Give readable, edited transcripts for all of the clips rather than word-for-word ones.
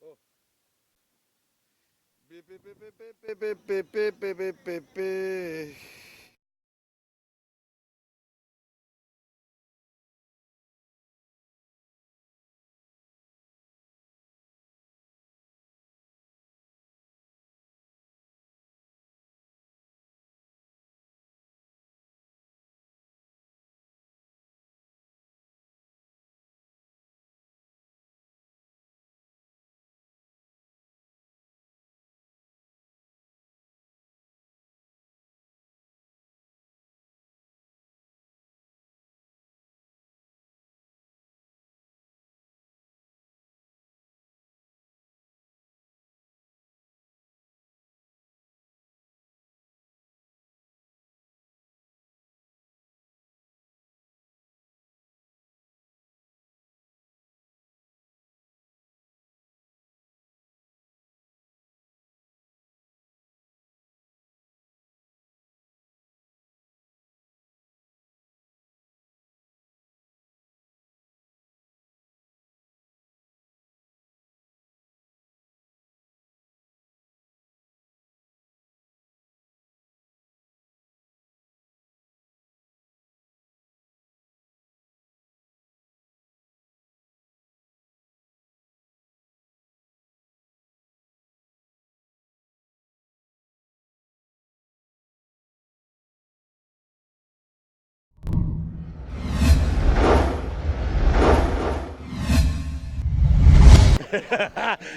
Oh. Beep, beep, beep, beep, beep, beep, beep, beep, beep, beep, beep, beep.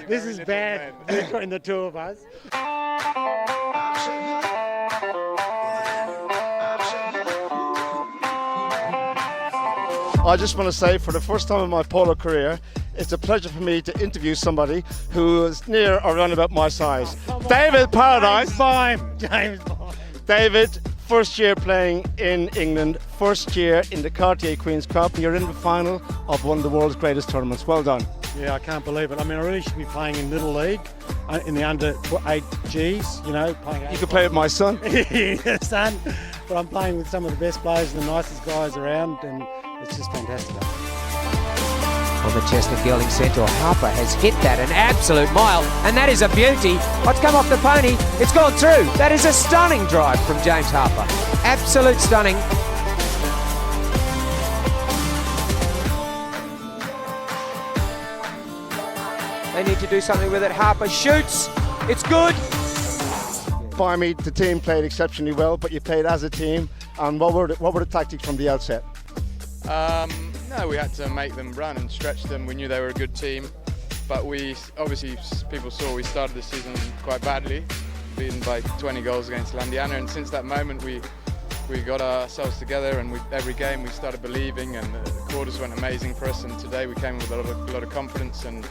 This is bad between the two of us. I just want to say, for the first time in my polo career, it's a pleasure for me to interview somebody who is near or around about my size. David Paradise. James Bond. David, first year playing in England, first year in the Cartier Queen's Cup. You're in the final of one of the world's greatest tournaments. Well done. Yeah, I can't believe it. I mean, I really should be playing in Little League, in the under 8 Gs, you know. Playing You could play with my son. son. But I'm playing with some of the best players and the nicest guys around, and it's just fantastic. On the Chestnut Gelding Centaur, Harper has hit that an absolute mile, and that is a beauty. What's come off the pony? It's gone through. That is a stunning drive from James Harper. Absolute stunning. They need to do something with it. Harper shoots. It's good. By me, the team played exceptionally well, but you played as a team. And what were the tactics from the outset? No, we had to make them run and stretch them. We knew they were a good team, but we obviously, people saw we started the season quite badly, beaten by 20 goals against Landiana, and since that moment we got ourselves together, and every game we started believing, and the quarters went amazing for us, and today we came with a lot of confidence, and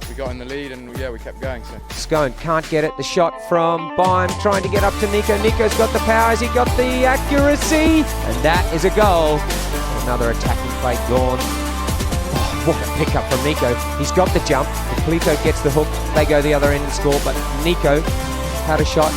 we got in the lead, and yeah, we kept going. So Scone can't get it. The shot from Bime trying to get up to Nico. Nico's got the power. Has he got the accuracy? And that is a goal. Another attacking play gone. Oh, what a pickup from Nico. He's got the jump. Polito gets the hook. They go the other end and score. But Nico had a shot.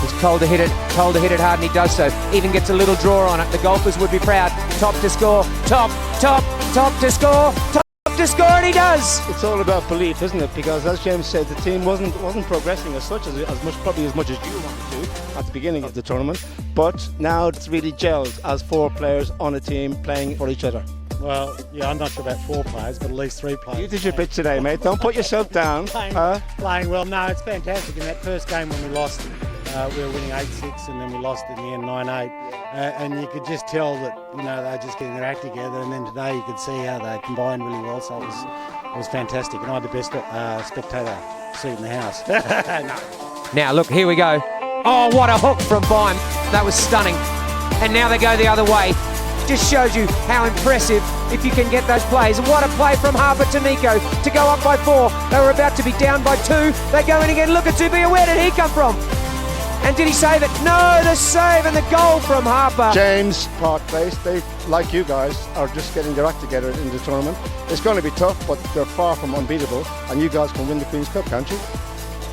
He's told to hit it hard, and he does so. Even gets a little draw on it. The golfers would be proud. Top to score. Top to score. Top to score, and he does. It's all about belief, isn't it? Because as James said, the team wasn't progressing as much as you wanted to at the beginning of the tournament. But now it's really gelled as 4 players on a team playing for each other. Well, yeah, I'm not sure about 4 players, but at least 3 players. You did your bit today, mate. Don't put yourself down. Playing well. No, it's fantastic. In that first game when we lost, we were winning 8-6, and then we lost in the end 9-8. And you could just tell that, you know, they were just getting their act together. And then today you could see how they combined really well. So it was fantastic. And I had the best spectator seat in the house. No. Now look, here we go. Oh, what a hook from Bime. That was stunning. And now they go the other way. Just shows you how impressive if you can get those plays. What a play from Harper to Nico to go up by 4. They were about to be down by 2. They go in again. Look at Zubia. Where did he come from? And did he save it? No, the save and the goal from Harper. James, Park Place, they, like you guys, are just getting their act together in the tournament. It's going to be tough, but they're far from unbeatable. And you guys can win the Queen's Cup, can't you?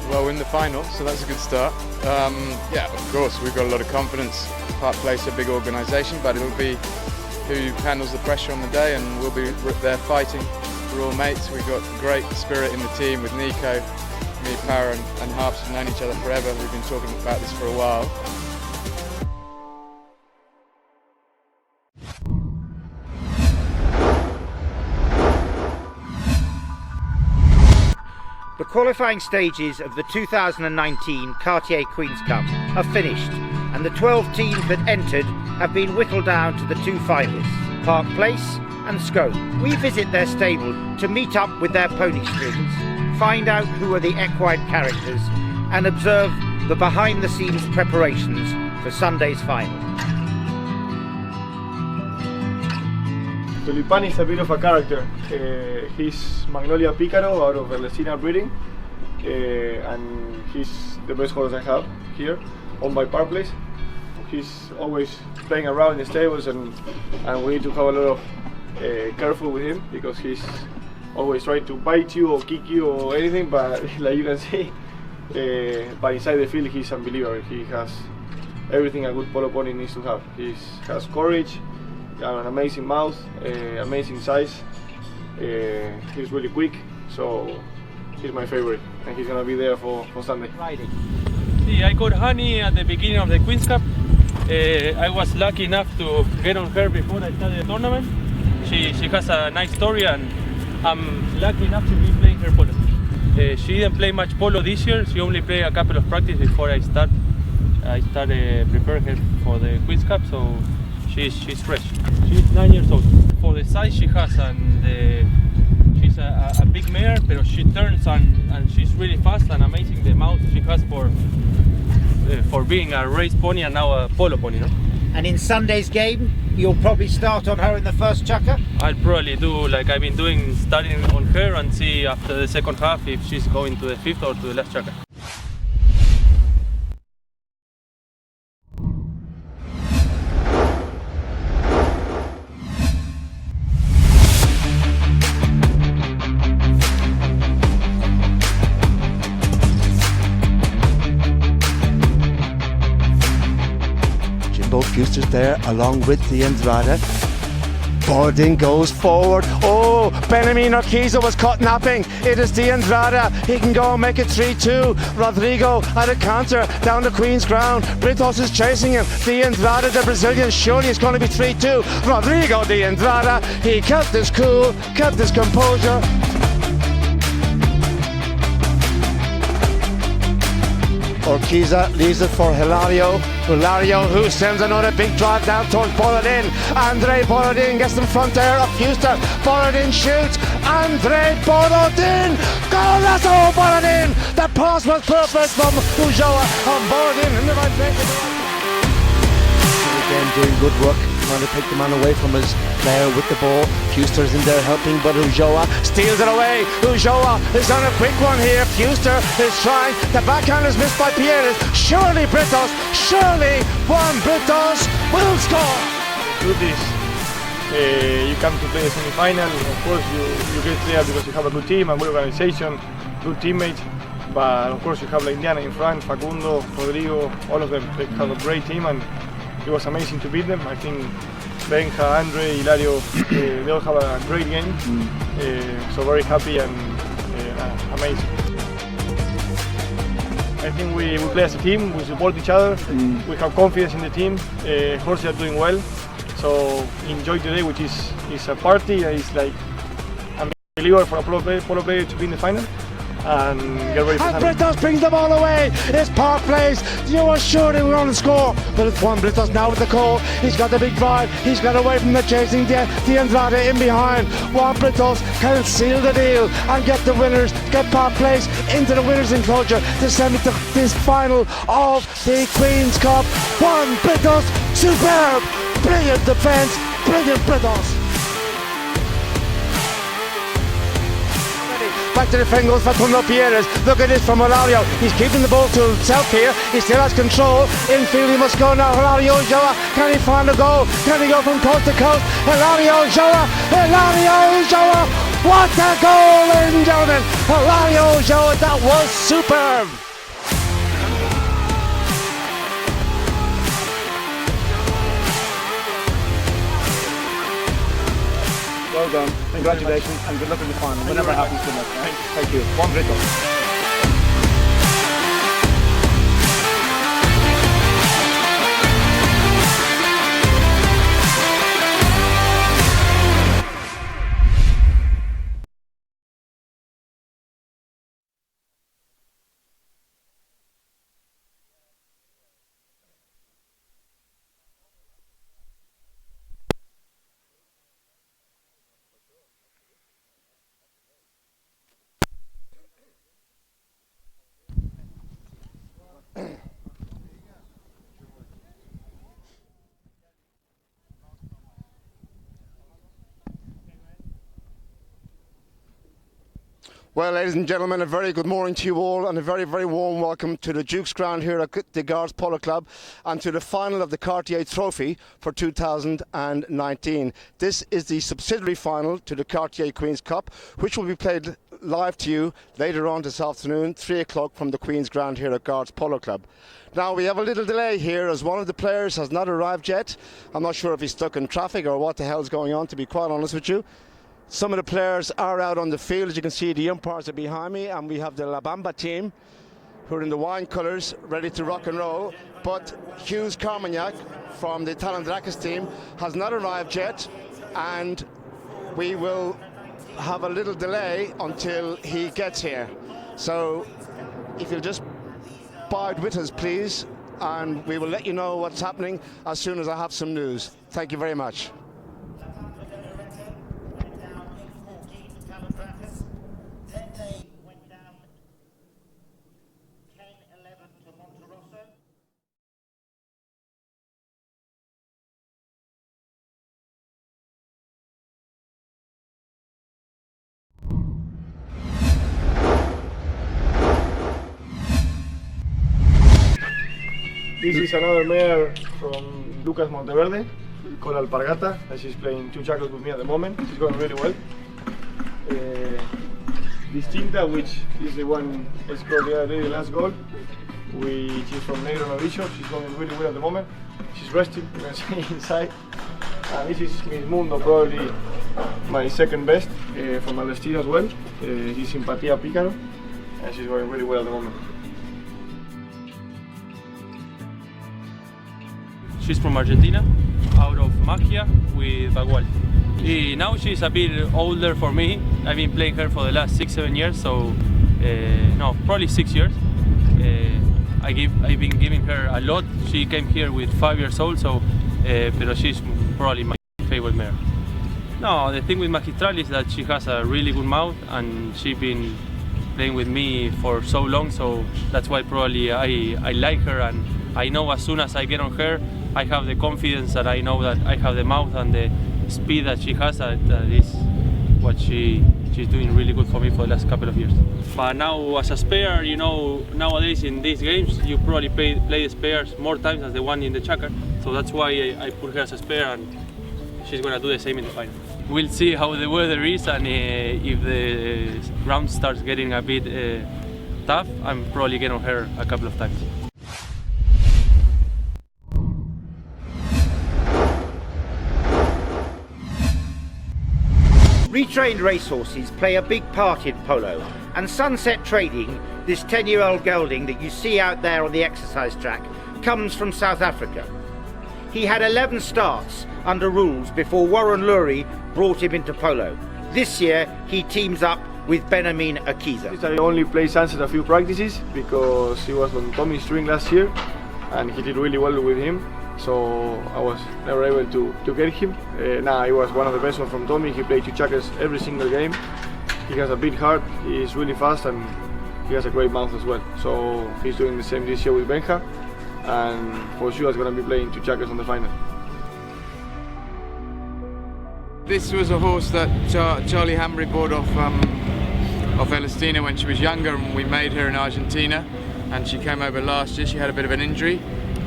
well, in the final, so that's a good start. Yeah, of course, we've got a lot of confidence. Park Place, a big organisation, but it'll be who handles the pressure on the day, and we'll be there fighting we're all mates. We've got great spirit in the team with Nico, me, Para and Harps have known each other forever. We've been talking about this for a while. The qualifying stages of the 2019 Cartier Queen's Cup are finished, and the 12 teams that entered have been whittled down to the two finalists, Park Place and Scone. We visit their stable to meet up with their pony strings, find out who are the equine characters, and observe the behind-the-scenes preparations for Sunday's final. Tulipán is a bit of a character. He's Magnolia Picaro out of Erlesina breeding, and he's the best horse I have here, owned by Park Place. He's always playing around in the stables, and we need to have a lot of careful with him because he's always trying to bite you or kick you or anything. But like you can see, but inside the field he's unbelievable. He has everything a good polo pony needs to have. He has courage. An amazing mouth, amazing size. He's really quick, so he's my favorite, and he's gonna be there for Sunday. See, I got Honey at the beginning of the Queen's Cup. I was lucky enough to get on her before I started the tournament. She has a nice story, and I'm lucky enough to be playing her polo. She didn't play much polo this year. She only played a couple of practice before I started preparing her for the Queen's Cup. So she's fresh. She's 9 years old. For the size she has, and she's a big mare, but she turns and she's really fast and amazing. The mouth she has for being a race pony and now a polo pony, no? And in Sunday's game, you'll probably start on her in the first chukker? I'll probably do like I've been doing, starting on her and see after the second half if she's going to the fifth or to the last chukker. Fuster's there along with the Andrada. Borodin goes forward. Oh, Benjamin Urquiza was caught napping. It is the Andrada. He can go and make it 3-2. Rodrigo at a counter down the Queen's ground. Britos is chasing him. The Andrada, the Brazilian, surely it's going to be 3-2. Rodrigo, the Andrada. He kept his cool, kept his composure. Urquiza leaves it for Hilario. Hilario who sends another big drive down towards Borodin. Andre Borodin gets in front there of Fuster. Borodin shoots. Andre Borodin! Golazo Borodin! The pass was perfect from Ulloa on Borodin in the right place. Again doing good work, trying to take the man away from his player with the ball. Fuster's in there helping, but Ulloa steals it away. Ulloa is on a quick one here. Fuster is trying. The backhand is missed by Pierres. Surely Britos, surely Juan Britos will score. Do this. You come to play the semi-final. Of course, you get there because you have a good team, a good organization, good teammates. But of course, you have like Indiana in front, Facundo, Rodrigo, all of them. They have a great team, and it was amazing to beat them. I think Benja, Andre, Hilario, they all have a great game. So very happy and amazing. I think we play as a team, we support each other, we have confidence in the team, horses are doing well. So enjoy today, which is a party, it's like unbelievable for a polo player to be in the final. And get ready for and Britos brings the ball away. It's Park Place. You are sure they were going to score, but it's Juan Britos now with the call. He's got the big drive. He's got away from the chasing the Andrade in behind. Juan Britos can seal the deal and get the winners, get Park Place into the winners' enclosure to send it to this final of the Queen's Cup. Juan Britos, superb, brilliant defence, brilliant Britos. Back to the defending goes Facundo Pierres. Look at this from Hilario. He's keeping the ball to himself here. He still has control. Infield he must go now. Hilario Ulloa. Can he find a goal? Can he go from coast to coast? Hilario Ulloa. Hilario Ulloa. What a goal, ladies and gentlemen. Hilario Ulloa. That was superb. Well, well done. Congratulations and good luck in the final. Whenever it happens, good luck. Thank you. One great Well, ladies and gentlemen, a very good morning to you all and a very, very warm welcome to the Duke's Ground here at the Guards Polo Club and to the final of the Cartier Trophy for 2019. This is the subsidiary final to the Cartier Queen's Cup, which will be played live to you later on this afternoon, 3 o'clock from the Queen's Ground here at Guards Polo Club. Now, we have a little delay here as one of the players has not arrived yet. I'm not sure if he's stuck in traffic or what the hell's going on, to be quite honest with you. Some of the players are out on the field. As you can see, the umpires are behind me, and we have the La Bamba team who are in the wine colours, ready to rock and roll. But Hughes Carmagnac from the Talandrakis team has not arrived yet, and we will have a little delay until he gets here. So if you'll just bide with us, please, and we will let you know what's happening as soon as I have some news. Thank you very much. This is another mare from Lucas Monteverde, called Alpargata, and she's playing 2 jackals with me at the moment. She's going really well. Distinta, which is the one that scored the other day, the last goal, which is from Negro Novicio. She's going really well at the moment. She's resting, you can see inside. And this is Miss Mundo, probably my second best from Alestina as well. She's Simpatia Pícaro, and she's going really well at the moment. She's from Argentina, out of Magia with Bagual. Now she's a bit older for me. I've been playing her for the last 6-7 years, so no, probably 6 years. I've been giving her a lot. She came here with 5 years old, so but she's probably my favorite mare. No, the thing with Magistral is that she has a really good mouth, and she's been playing with me for so long, so that's why probably I like her, and I know as soon as I get on her, I have the confidence that I know that I have the mouth and the speed that she has, that is what she's doing really good for me for the last couple of years. But now as a spare, you know, nowadays in these games you probably play the spares more times than the one in the chakra, so that's why I put her as a spare, and she's going to do the same in the final. We'll see how the weather is, and if the ground starts getting a bit tough, I'm probably getting on her a couple of times. Retrained racehorses play a big part in polo, and Sunset Trading, this 10-year-old gelding that you see out there on the exercise track, comes from South Africa. He had 11 starts under rules before Warren Lurie brought him into polo. This year he teams up with Benjamin Akiza. I only played Sunset a few practices because he was on Tommy's string last year and he did really well with him. So I was never able to get him. Now he was one of the best ones from Tommy. He played 2 checkers every single game. He has a big heart, he's really fast, and he has a great mouth as well. So he's doing the same this year with Benja, and for sure he's going to be playing 2 checkers on the final. This was a horse that Charlie Hambry bought off Elestina when she was younger, and we made her in Argentina, and she came over last year. She had a bit of an injury,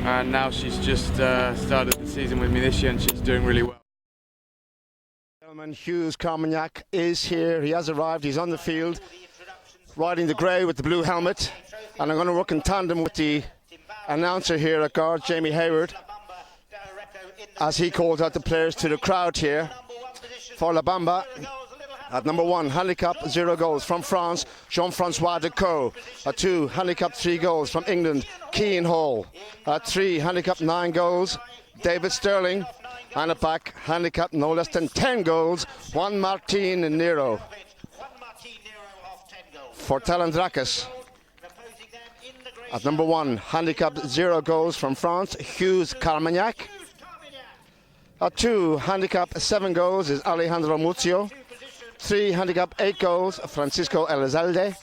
and now she's just started the season with me this year, and she's doing really well. Gentlemen, Hughes Carmagnac is here. He has arrived. He's on the field, riding the grey with the blue helmet, and I'm going to work in tandem with the announcer here at Guard, Jamie Hayward, as he calls out the players to the crowd here for La Bamba. At number 1, handicap 0 goals from France, Jean-Francois Decaux. At 2, handicap 3 goals from England, Keane Hall. At 3, handicap 9 goals, David Sterling. And at back, handicap no less than 10 goals, Juan Martin Nero. For Talandrakis. At number 1, handicap 0 goals from France, Hughes Carmagnac. At 2, handicap 7 goals is Alejandro Muzio. 3, handicap 8 goals, Francisco Elizalde.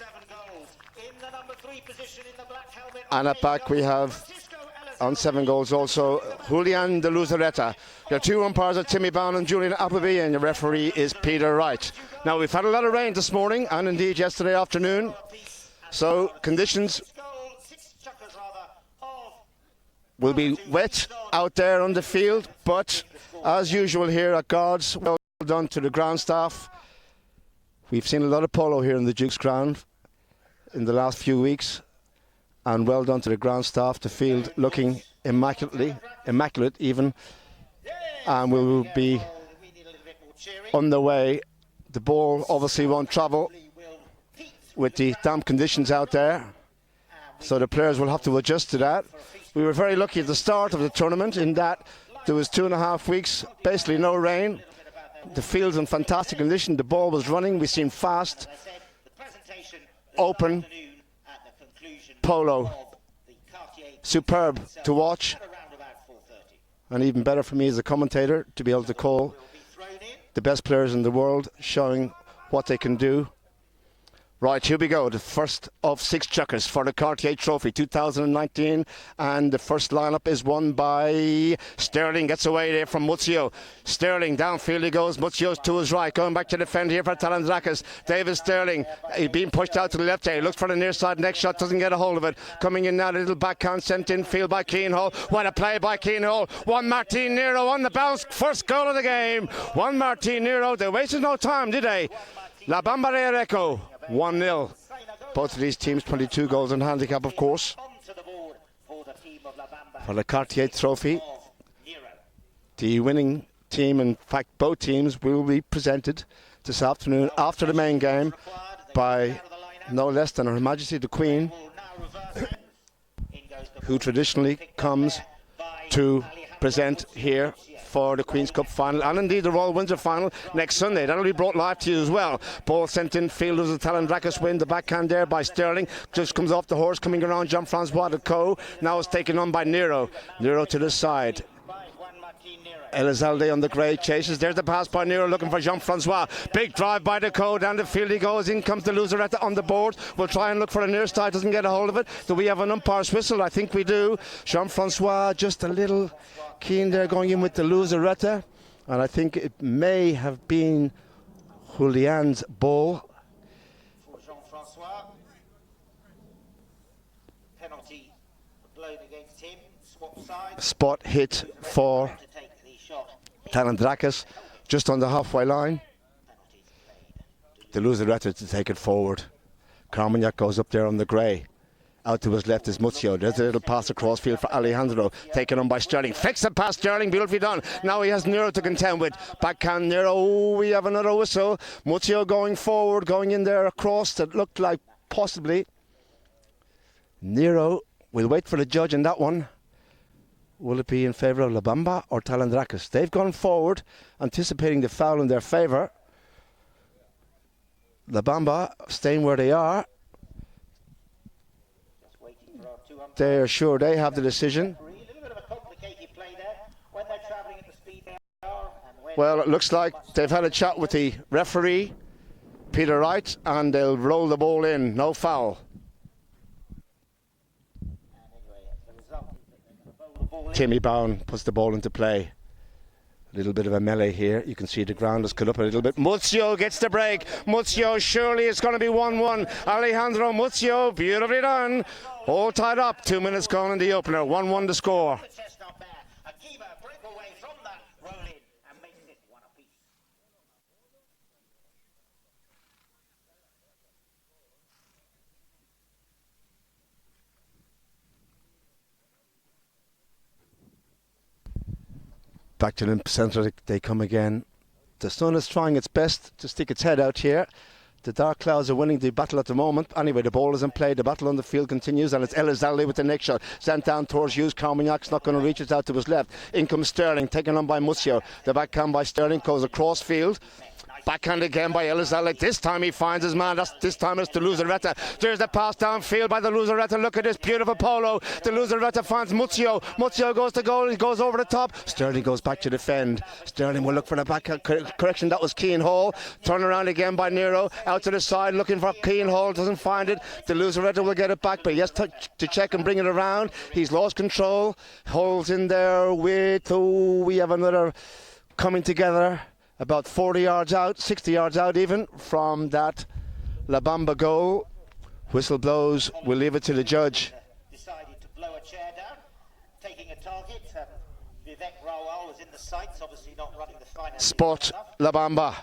And at back we have, on 7 goals also, Julian de Luzareta. Your 2 umpires are Timmy Bound and Julian Appleby, and your referee is Peter Wright. Now, we've had a lot of rain this morning, and indeed yesterday afternoon, so conditions will be wet out there on the field, but as usual here at Guards, well done to the ground staff. We've seen a lot of polo here in the Duke's ground in the last few weeks, and well done to the ground staff. The field looking immaculate even, and we will be on the way. The ball obviously won't travel with the damp conditions out there, so the players will have to adjust to that. We were very lucky at the start of the tournament in that there was 2.5 weeks, basically no rain. The field's in fantastic condition. The ball was running. We seemed fast, open, polo. Superb to watch. And even better for me as a commentator to be able to call the best players in the world showing what they can do. Right, here we go. The first of 6 chukkers for the Cartier Trophy 2019, and the first lineup is won by Sterling. Gets away there from Muzio. Sterling downfield he goes. Muzio's to his right, going back to defend here for Talandrakis. David Sterling, he's being pushed out to the left there. He looks for the near side. Next shot doesn't get a hold of it. Coming in now, a little backhand sent in field by Keane Hall. What a play by Keane Hall. Juan Martin Nero on the bounce. First goal of the game. Juan Martin Nero. They wasted no time, did they? La Bamba Reco. 1-0. Both of these teams 22 goals in handicap, of course. For the Cartier Trophy, the winning team, in fact both teams, will be presented this afternoon after the main game by no less than Her Majesty the Queen, who traditionally comes to present here for the Queen's Cup final, and indeed the Royal Windsor final next Sunday. That'll be brought live to you as well. Ball sent in field as a Talandrakis win. The backhand there by Sterling. Just comes off the horse, coming around Jean-Francois Decaux. Now it's taken on by Nero. Nero to the side. Elizalde on the grey chases. There's the pass by Nero looking for Jean-Francois. Big drive by Decaux. Down the field he goes. In comes the Luzareta on the board. We'll try and look for a near side. Doesn't get a hold of it. Do we have an umpire's whistle? I think we do. Jean-Francois just a little keen there going in with the Luzareta. And I think it may have been Julian's ball. For Jean-Francois. Penalty blown against him. Swap side. Spot hit for Talandrakis just on the halfway line. The Luzareta to take it forward. Carmagnac goes up there on the grey. Out to his left is Muzio. There's a little pass across field for Alejandro. Taken on by Sterling. Flicks it past Sterling. Beautifully done. Now he has Nero to contend with. Backhand Nero. Oh, we have another whistle. Muzio going forward. Going in there across. That looked like possibly Nero. We'll wait for the judge in that one. Will it be in favour of La Bamba or Talandrakis? They've gone forward, anticipating the foul in their favour. La Bamba staying where they are. They're sure they have the decision. Well, it looks like they've had a chat with the referee, Peter Wright, and they'll roll the ball in. No foul. Timmy Bound puts the ball into play. A little bit of a melee here. You can see the ground has cut up a little bit. Muzio gets the break. Muzio, surely it's going to be 1-1. Alejandro Muzio, beautifully done. All tied up. 2 minutes gone in the opener. 1-1 to score. Back to the centre they come again. The sun is trying its best to stick its head out here. The dark clouds are winning the battle at the moment. Anyway, the ball is in play. The battle on the field continues, and it's Elizalde with the next shot. Sent down towards Hughes. Carmagnac's not going to reach it out to his left. In comes Sterling, taken on by Muzio. The backhand by Sterling goes across field. Backhand again by Elizalde. This time he finds his man. This time it's the Luzaretta. There's the pass downfield by the Luzaretta. Look at this beautiful polo. The Luzaretta finds Muzio. Muzio goes to goal. He goes over the top. Sterling goes back to defend. Sterling will look for the back correction. That was Keane Hall. Turn around again by Nero. Out to the side looking for Keane Hall. Doesn't find it. The Luzaretta will get it back, but he has to check and bring it around. He's lost control. Holds in there with... Oh, we have another coming together. About 40 yards out, 60 yards out even from that La Bamba goal. Whistle blows, we'll leave it to the judge. Decided to blow a chair down, taking a target. Vivek Rawal was in the sights, obviously not running the final. Spot La Bamba,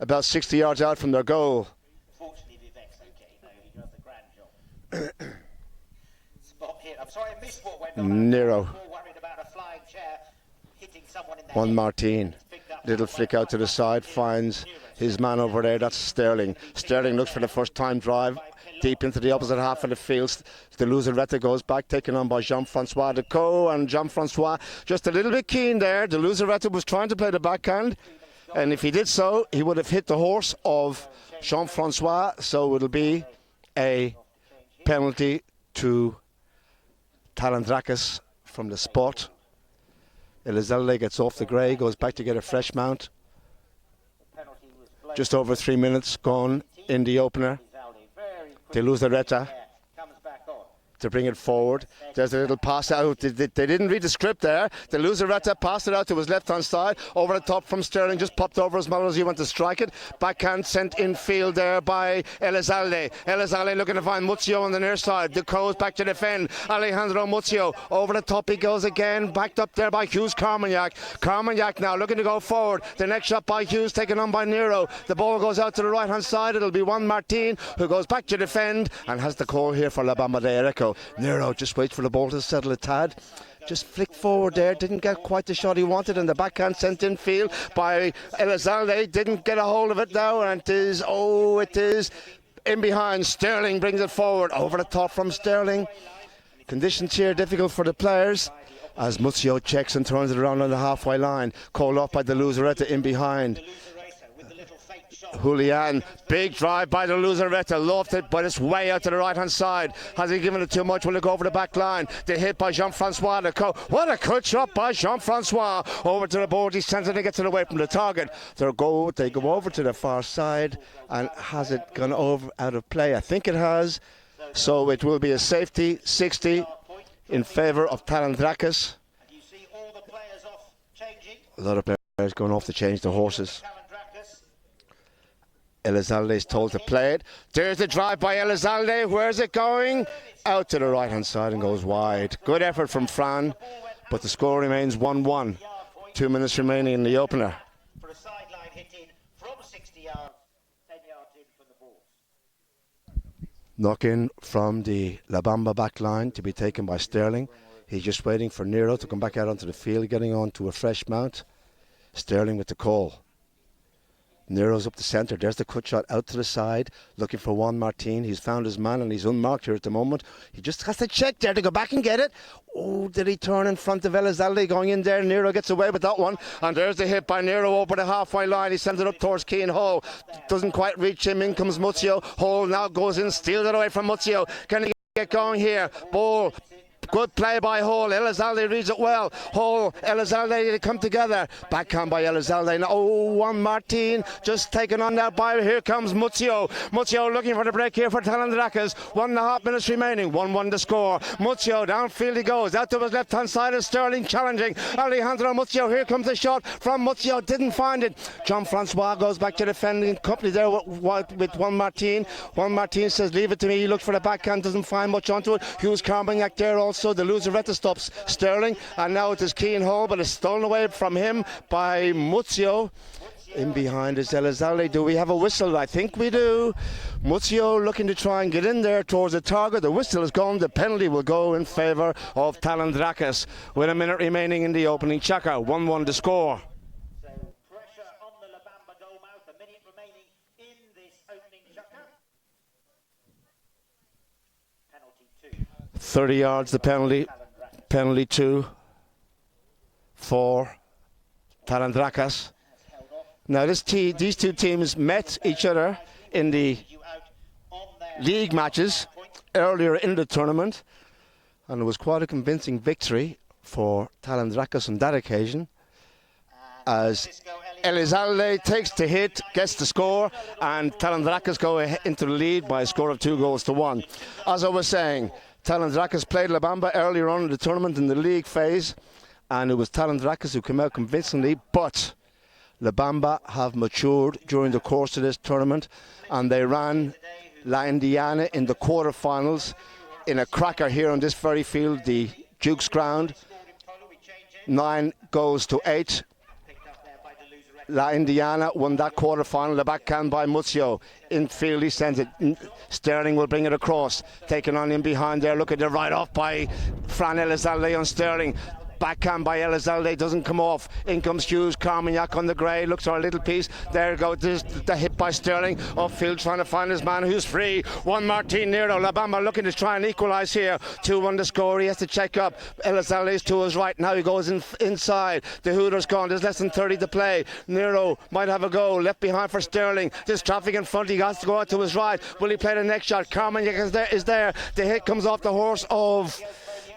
about 60 yards out from their goal. Fortunately, Vivek's okay. No, he does the grand job. Spot here. I'm sorry, I missed what went on. Nero. More worried about a flying chair hitting someone in the Juan head. Martin. Little flick out to the side, finds his man over there. That's Sterling. Sterling looks for the first time drive deep into the opposite half of the field. The Luzaretta goes back, taken on by Jean-Francois Decaux, and Jean-Francois just a little bit keen there. The Luzaretta was trying to play the backhand, and if he did so, he would have hit the horse of Jean-Francois, so it'll be a penalty to Talandrakis from the spot. Elizalde gets off the grey, goes back to get a fresh mount. Just over 3 minutes gone in the opener. De Luzaretta to bring it forward. There's a little pass out. They didn't read the script there. The Luzaretta passed it out to his left-hand side. Over the top from Sterling, just popped over his man as he went to strike it. Backhand sent in field there by Elizalde. Elizalde looking to find Muzio on the near side. Decaux back to defend. Alejandro Muzio. Over the top he goes again. Backed up there by Hughes Carmagnac. Carmagnac now looking to go forward. The next shot by Hughes taken on by Nero. The ball goes out to the right-hand side. It'll be Juan Martin who goes back to defend and has the call here for La Bamba de Areco. Nero just waits for the ball to settle a tad. Just flicked forward there, didn't get quite the shot he wanted, and the backhand sent in field by Elizalde. Didn't get a hold of it now, and it is in behind. Sterling brings it forward, over the top from Sterling. Conditions here difficult for the players as Muzio checks and turns it around on the halfway line. Called off by the Luzaretta in behind. Julian, big drive by the Luzaretta, lofted, but it's way out to the right hand side. Has he given it too much? Will it go over the back line? The hit by Jean-Francois Decaux. What a good shot by Jean-Francois. Over to the board, he sends it and gets it away from the target. They go over to the far side, and has it gone over out of play? I think it has. So it will be a safety, 60 in favour of Talandrakis. A lot of players going off to change the horses. Elizalde is told to play it. There's the drive by Elizalde. Where's it going? Out to the right hand side and goes wide. Good effort from Fran, but the score remains 1-1. 2 minutes remaining in the opener. For a sideline hit in from 60 yards, 10 yards in from the ball. Knock in from the La Bamba back line to be taken by Sterling. He's just waiting for Nero to come back out onto the field, getting on to a fresh mount. Sterling with the call. Nero's up the centre. There's the cut shot out to the side, looking for Juan Martin. He's found his man and he's unmarked here at the moment. He just has to check there to go back and get it. Oh, did he turn in front of Elizalde going in there? Nero gets away with that one. And there's the hit by Nero over the halfway line. He sends it up towards Keane Hall. Doesn't quite reach him. In comes Muzio. Hall now goes in, steals it away from Muzio. Can he get going here? Ball. Good play by Hall. Elizalde reads it well. Hall, Elizalde, they come together. Backhand by Elizalde. Oh, Juan Martin just taken on that by. Here comes Muzio. Muzio looking for the break here for Talandrakis. 1.5 minutes remaining. 1-1 to score. Muzio downfield he goes. Out to his left hand side is Sterling challenging. Alejandro Muzio. Here comes the shot from Muzio. Didn't find it. Jean-Francois goes back to defending company there with Juan Martin. Juan Martin says, leave it to me. He looks for the backhand. Doesn't find much onto it. Hughes Carmagnac there also. The Luzaretta stops Sterling, and now it is Keane Hall, but it's stolen away from him by Muzio. In behind is Elizalde. Do we have a whistle? I think we do. Muzio looking to try and get in there towards the target. The whistle is gone. The penalty will go in favour of Talandrakis with a minute remaining in the opening chaka. 1-1 to score. So pressure on the 30 yards the penalty. Penalty 2 for Talandrakas. Now these two teams met each other in the league matches earlier in the tournament, and it was quite a convincing victory for Talandrakas on that occasion, as Elizalde takes the hit, gets the score, and Talandrakas go into the lead by a score of 2-1. As I was saying, Talandrakas played La Bamba earlier on in the tournament in the league phase, and it was Talandrakas who came out convincingly, but La Bamba have matured during the course of this tournament, and they ran La Indiana in the quarterfinals in a cracker here on this very field, the Duke's ground. 9-8. La Indiana won that quarter-final, the backhand by Muzio. Infield, he sends it. Sterling will bring it across. Taken on in behind there. Look at the right off by Fran Elizalde on Sterling. Backhand by Elizalde, doesn't come off. In comes Hughes, Carmignac on the grey, looks for a little piece. There goes the hit by Sterling. Upfield trying to find his man who's free. One Martin Nero. La Bamba looking to try and equalise here. 2-1 the score, he has to check up. Elizalde is to his right, now he goes inside. The Hooters gone, there's less than 30 to play. Nero might have a go, left behind for Sterling. There's traffic in front, he has to go out to his right. Will he play the next shot? Carmignac is there. The hit comes off the horse of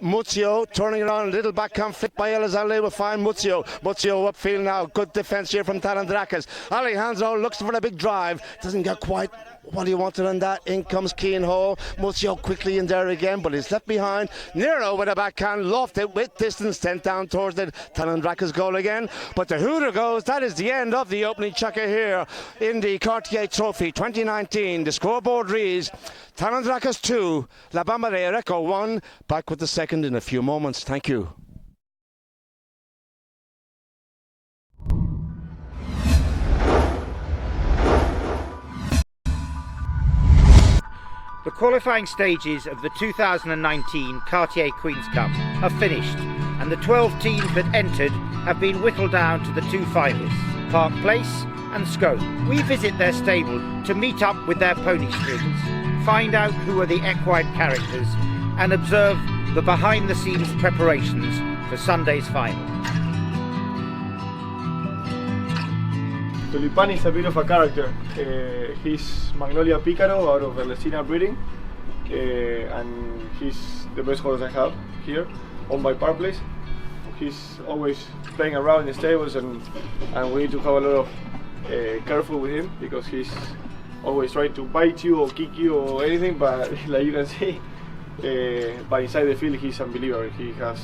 Muzio, turning it on, a little backhand flick by Elizalde will find Muzio. Muzio upfield now, good defence here from Talandrakas. Alejandro looks for a big drive, doesn't get quite what he wanted on that. In comes Keane Hall. Muzio quickly in there again, but he's left behind. Nero with a backhand, lofted with distance, sent down towards the Talandrakas goal again. But the Hooter goes. That is the end of the opening chukka here in the Cartier Trophy 2019. The scoreboard reads Talandrakas 2, La Bamba de Areco 1. Back with the second in a few moments. Thank you. The qualifying stages of the 2019 Cartier Queen's Cup are finished, and the 12 teams that entered have been whittled down to the two finalists, Park Place and Scone. We visit their stable to meet up with their pony strings, find out who are the equine characters, and observe the behind-the-scenes preparations for Sunday's final. Tulipan is a bit of a character. He's Magnolia Picaro out of Lesina breeding, and he's the best horse I have here, owned by Park Place. He's always playing around in the stables, and we need to have a lot of careful with him, because he's always trying to bite you or kick you or anything, but like you can see, but inside the field he's unbelievable. He has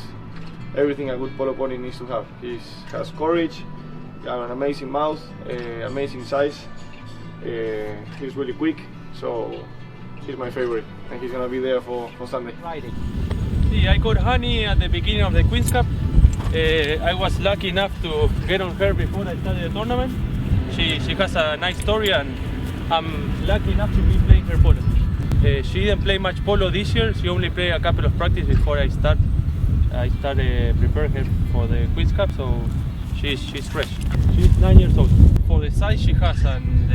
everything a good polo pony needs to have. He has courage, an amazing mouth, amazing size. He's really quick, so he's my favorite, and he's gonna be there for Sunday. See, I got Honey at the beginning of the Queen's Cup. I was lucky enough to get on her before I started the tournament. She has a nice story, and I'm lucky enough to be playing her polo. She didn't play much polo this year. She only played a couple of practice before I started preparing her for the Queen's Cup, so she's fresh. She's 9 years old. For the size she has, and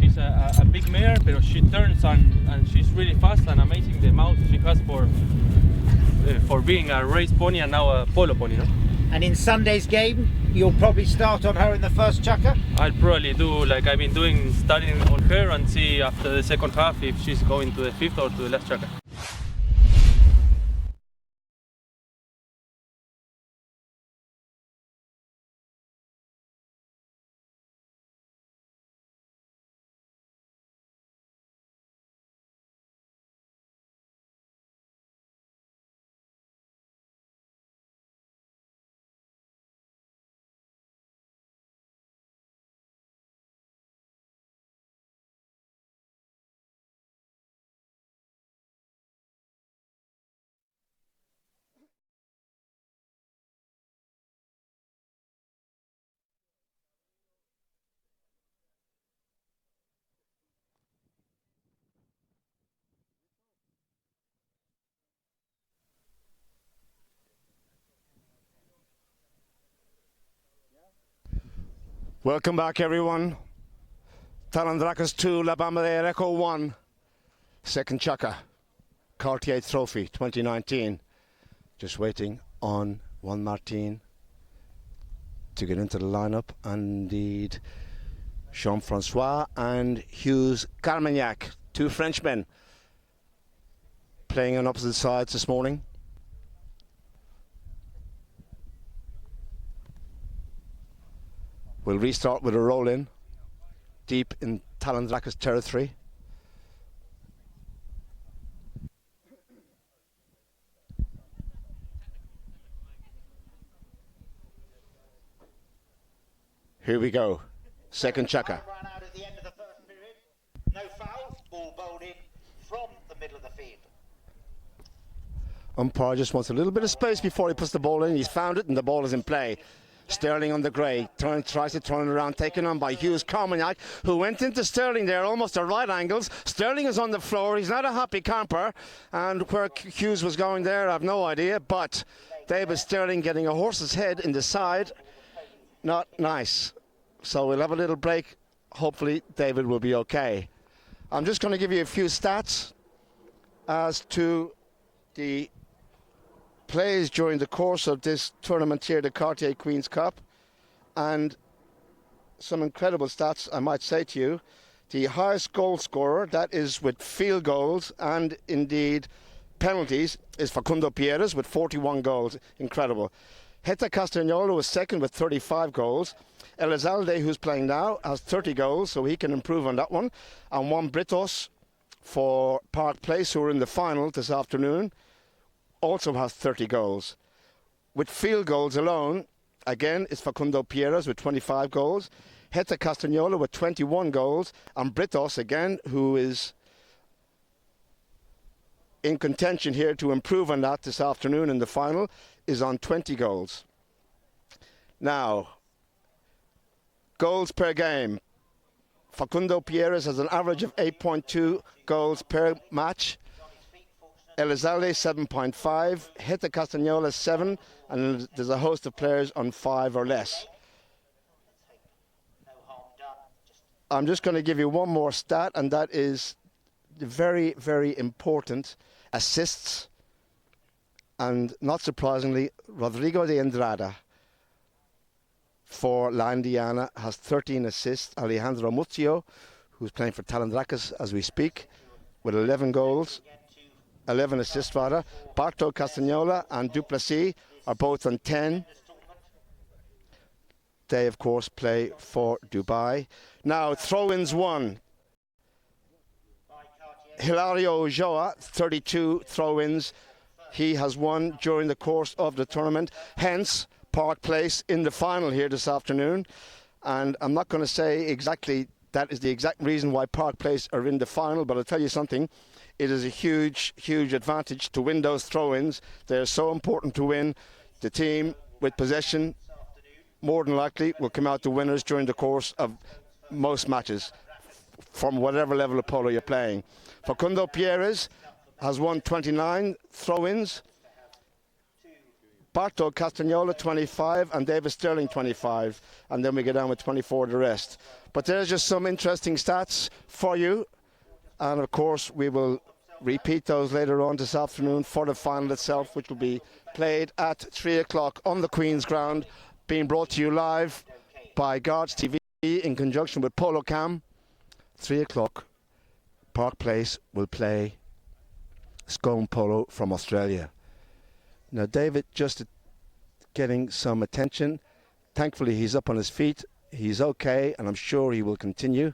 she's a big mare, but she turns and she's really fast and amazing. The mouth she has for being a race pony and now a polo pony, no? And in Sunday's game, you'll probably start on her in the first chukka? I'll probably do like I've been doing, starting on her and see after the second half if she's going to the fifth or to the last chukka. Welcome back, everyone. Talandrakas 2, La Bamba de Areco 1. Second chukka. Cartier Trophy 2019. Just waiting on Juan Martin to get into the lineup, and indeed Jean-Francois and Hughes Carmagnac, two Frenchmen playing on opposite sides this morning. We'll restart with a roll-in deep in Talandraka's territory. Here we go. Second chukka. Ran out at the end of the first period. No foul. Ball bowled in from the middle of the field. Umpire just wants a little bit of space before he puts the ball in. He's found it and the ball is in play. Sterling on the grey, tries to turn it around, taken on by Hughes Carmagnac, who went into Sterling there almost at right angles. Sterling is on the floor, he's not a happy camper, and where Hughes was going there, I've no idea, but David Sterling getting a horse's head in the side, not nice. So we'll have a little break, hopefully David will be okay. I'm just going to give you a few stats as to the plays during the course of this tournament here, the Cartier Queen's Cup, and some incredible stats, I might say to you. The highest goal scorer, that is with field goals and indeed penalties, is Facundo Pierres with 41 goals. Incredible. Heta Castagnola was second with 35 goals. Elizalde, who's playing now, has 30 goals, so he can improve on that one. And Juan Britos for Park Place, who are in the final this afternoon, also has 30 goals. With field goals alone, again, it's Facundo Pierres with 25 goals, Heta Castagnola with 21 goals, and Britos, again, who is in contention here to improve on that this afternoon in the final, is on 20 goals. Now, goals per game. Facundo Pierres has an average of 8.2 goals per match. Elizalde 7.5, Heta Castagnola 7, and there's a host of players on 5 or less. I'm just going to give you one more stat, and that is the very, very important assists. And not surprisingly, Rodrigo de Andrada for La Indiana has 13 assists. Alejandro Muzio, who's playing for Talandrakas as we speak, with 11 goals. 11 assists rather. Barto Castagnola and Duplessis are both on 10. They of course play for Dubai. Now throw-ins 1. Hilario Ulloa, 32 throw-ins. He has won during the course of the tournament. Hence Park Place in the final here this afternoon. And I'm not going to say exactly that is the exact reason why Park Place are in the final, but I'll tell you something. It is a huge, huge advantage to win those throw-ins. They're so important to win. The team with possession, more than likely, will come out the winners during the course of most matches, from whatever level of polo you're playing. Facundo Pierres has won 29 throw-ins. Barto Castagnola 25 and David Sterling 25, and then we get down with 24 the rest. But there's just some interesting stats for you. And of course we will repeat those later on this afternoon for the final itself, which will be played at 3 o'clock on the Queen's Ground, being brought to you live by Guards TV in conjunction with Polo Cam. 3 o'clock, Park Place will play Scone Polo from Australia. Now David just getting some attention. Thankfully he's up on his feet, he's okay, and I'm sure he will continue.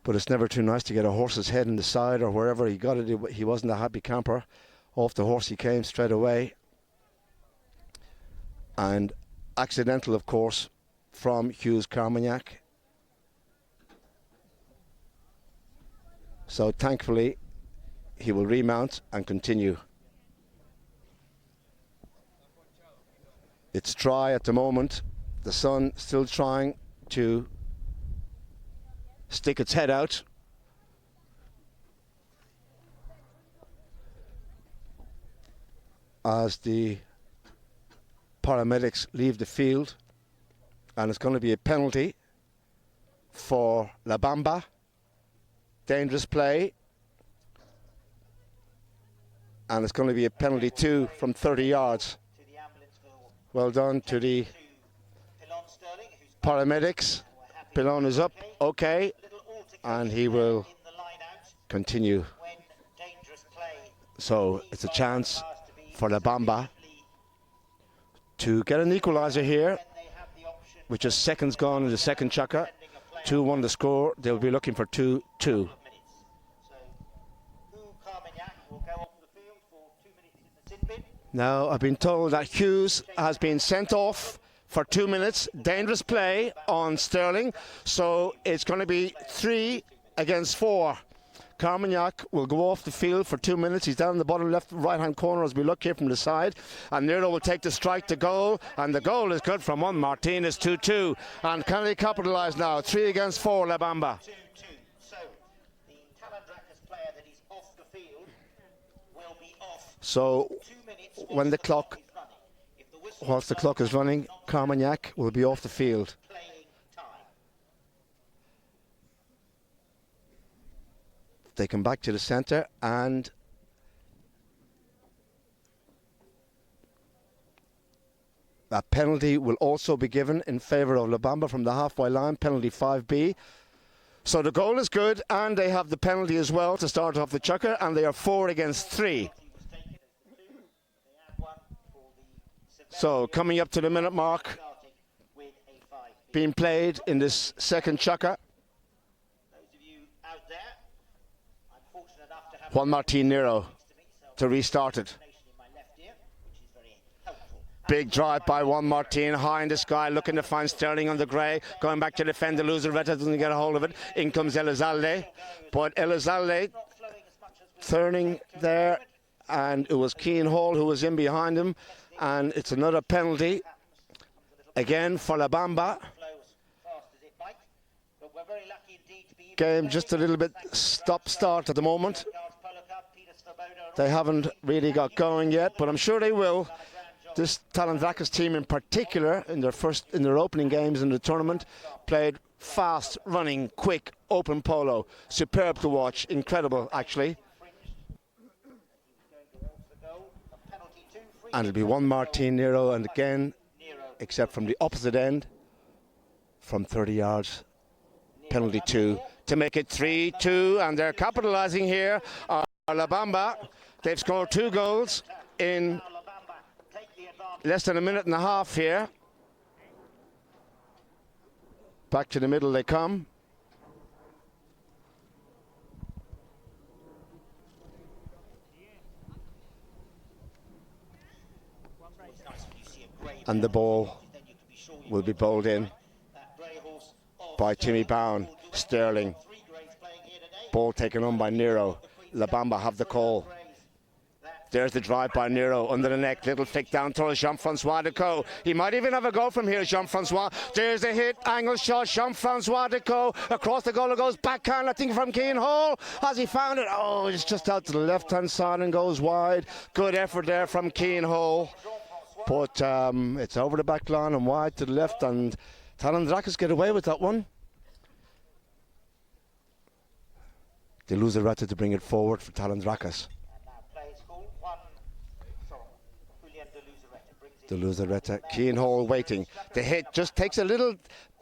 But it's never too nice to get a horse's head in the side or wherever he got it. He wasn't a happy camper. Off the horse he came straight away. And accidental, of course, from Hughes Carmagnac. So thankfully he will remount and continue. It's dry at the moment. The sun still trying to stick its head out. As the paramedics leave the field, and it's going to be a penalty for La Bamba. Dangerous play. and it's going to be a penalty 2 from 30 yards. Well done to the paramedics. Pilon is up, okay, and he will continue. So it's a chance for La Bamba to get an equaliser here, which is seconds gone in the second chukka. 2-1 the score. They'll be looking for 2-2. Now, I've been told that Hughes has been sent off for 2 minutes. Dangerous play on Sterling. So it's going to be 3 against 4. Carmagnac will go off the field for 2 minutes. He's down in the bottom left, right-hand corner as we look here from the side. And Nero will take the strike to goal. And the goal is good from Juan Martinez, 2-2. And can they capitalise now? 3 against 4, La Bamba. So when the clock, whilst the clock is running, Carmagnac will be off the field. They come back to the centre, and a penalty will also be given in favour of La Bamba from the halfway line, penalty 5B. So the goal is good, and they have the penalty as well to start off the chukker, and they are 4 against 3. So coming up to the minute mark, being played in this second chukker. Juan Martin Nero to restart it. Big drive by Juan Martin, high in the sky, looking to find Sterling on the grey, going back to defend the Luzareta, doesn't get a hold of it. In comes Elizalde, but Elizalde turning there, and it was Keane Hall who was in behind him, and it's another penalty again for La Bamba. Game just a little bit stop-start at the moment. They haven't really got going yet, but I'm sure they will. This Talandrakis team in particular, in their opening games in the tournament, played fast, running, quick, open polo. Superb to watch, incredible actually. And it'll be Juan Martin Nero, and again, except from the opposite end, from 30 yards, penalty 2 to make it 3-2, and they're capitalising here. La Bamba, they've scored 2 goals in less than a minute and a half here. Back to the middle they come. And the ball will be bowled in by Timmy Bowen. Sterling. Ball taken on by Nero. La Bamba have the call. There's the drive by Nero, under the neck, little flick down towards Jean-Francois Decaux. He might even have a goal from here, Jean-Francois. There's the hit, angle shot, Jean-Francois Decaux. Across the goal it goes, backhand, I think from Keane Hall. Has he found it? Oh, it's just out to the left-hand side and goes wide. Good effort there from Keane Hall. But it's over the back line and wide to the left, and Talandrakis get away with that one. They lose the Luzareta to bring it forward for Talandrakis. The Luzareta, Keane Hall waiting. The hit just takes a little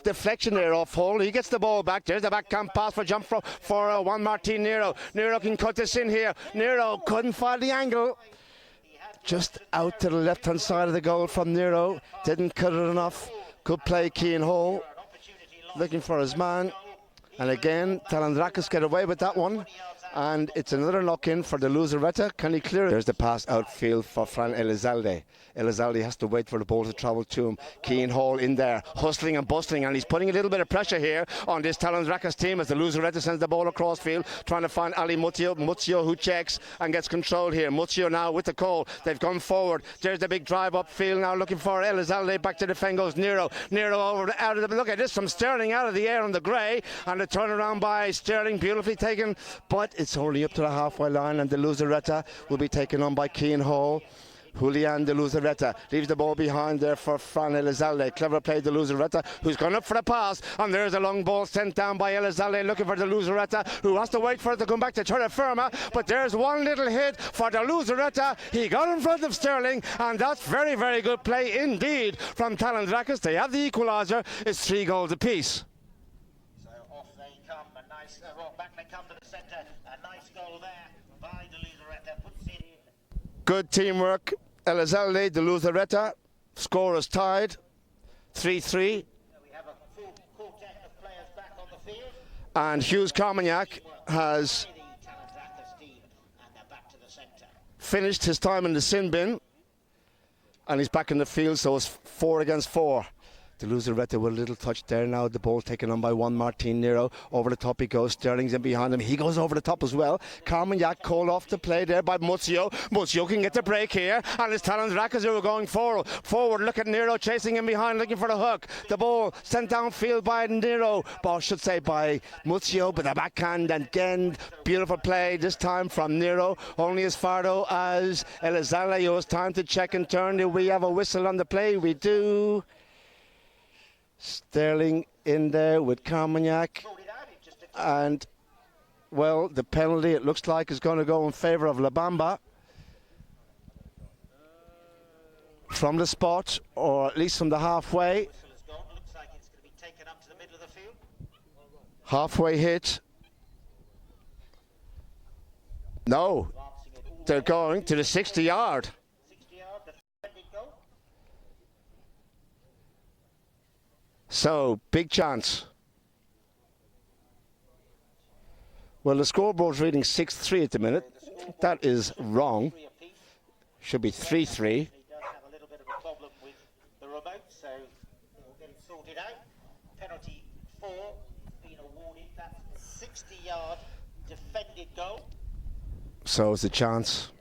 deflection there off Hall. He gets the ball back. There's the backhand pass for Juan Martin Nero. Nero can cut this in here. Nero couldn't find the angle. Just out to the left-hand side of the goal from Nero. Didn't cut it enough. Good play, Keane Hall. Looking for his man. And again, Talandrakis get away with that one. And it's another knock-in for the Luzareta. Can he clear it? There's the pass outfield for Fran Elizalde. Elizalde has to wait for the ball to travel to him. Keane Hall in there, hustling and bustling, and he's putting a little bit of pressure here on this Talandrakis team as the Luzareta sends the ball across field, trying to find Ali Muzio. Muzio who checks and gets control here. Muzio now with the call. They've gone forward. There's the big drive upfield now, looking for Elizalde. Back to defend goes Nero. Nero over out of the look at this from Sterling out of the air on the grey, and the turnaround by Sterling, beautifully taken, but it's only up to the halfway line, and the Luzareta will be taken on by Keane Hall, Julian de Luzarreta leaves the ball behind there for Fran Elizalde. Clever play de Luzarreta, who's gone up for the pass, and there's a long ball sent down by Elizalde, looking for de Luzarreta, who has to wait for it to come back to terra firma. But there's one little hit for de Luzarreta. He got in front of Sterling, and that's very, very good play indeed from Talandrakis. They have the equaliser. It's 3 goals apiece. So off they come, a nice back they come to the centre. A nice goal there by de Luzarreta, puts it in. Good teamwork. Elizalde, de Luzarreta. Score is tied. 3-3. So we have a full quartet of players back on the field. And Hughes Carmagnac has The Talandrakis team, and they're back to the centre. finished his time in the sin bin, and he's back in the field, so it's 4 against 4. De Luzarreta with a little touch there now. The ball taken on by Juan Martin Nero. Over the top he goes. Sterling's in behind him. He goes over the top as well. Carmagnac called off the play there by Muzio. Muzio can get the break here, and it's Talandrakis who are going forward. Look at Nero chasing him behind, looking for the hook. The ball sent downfield by Nero, but I should say by Muzio, but the backhand, and again, beautiful play this time from Nero. Only as far though as Elizalde. It was time to check and turn. Do we have a whistle on the play? We do. Sterling in there with Carmagnac, and well, the penalty it looks like is going to go in favour of La Bamba from the spot, or at least from the halfway. Looks like it's going to be taken up to the middle of the field. Halfway hit. No, they're going to the 60-yard. 60-yard, defended goal. So, big chance. Well, the scoreboard's reading 6-3 at the minute. That is wrong. Should be 3-3. He does have a little bit of a problem with the remote, so he'll get it sorted out. Penalty 4 being awarded. That's a 60-yard defended goal. So it's a chance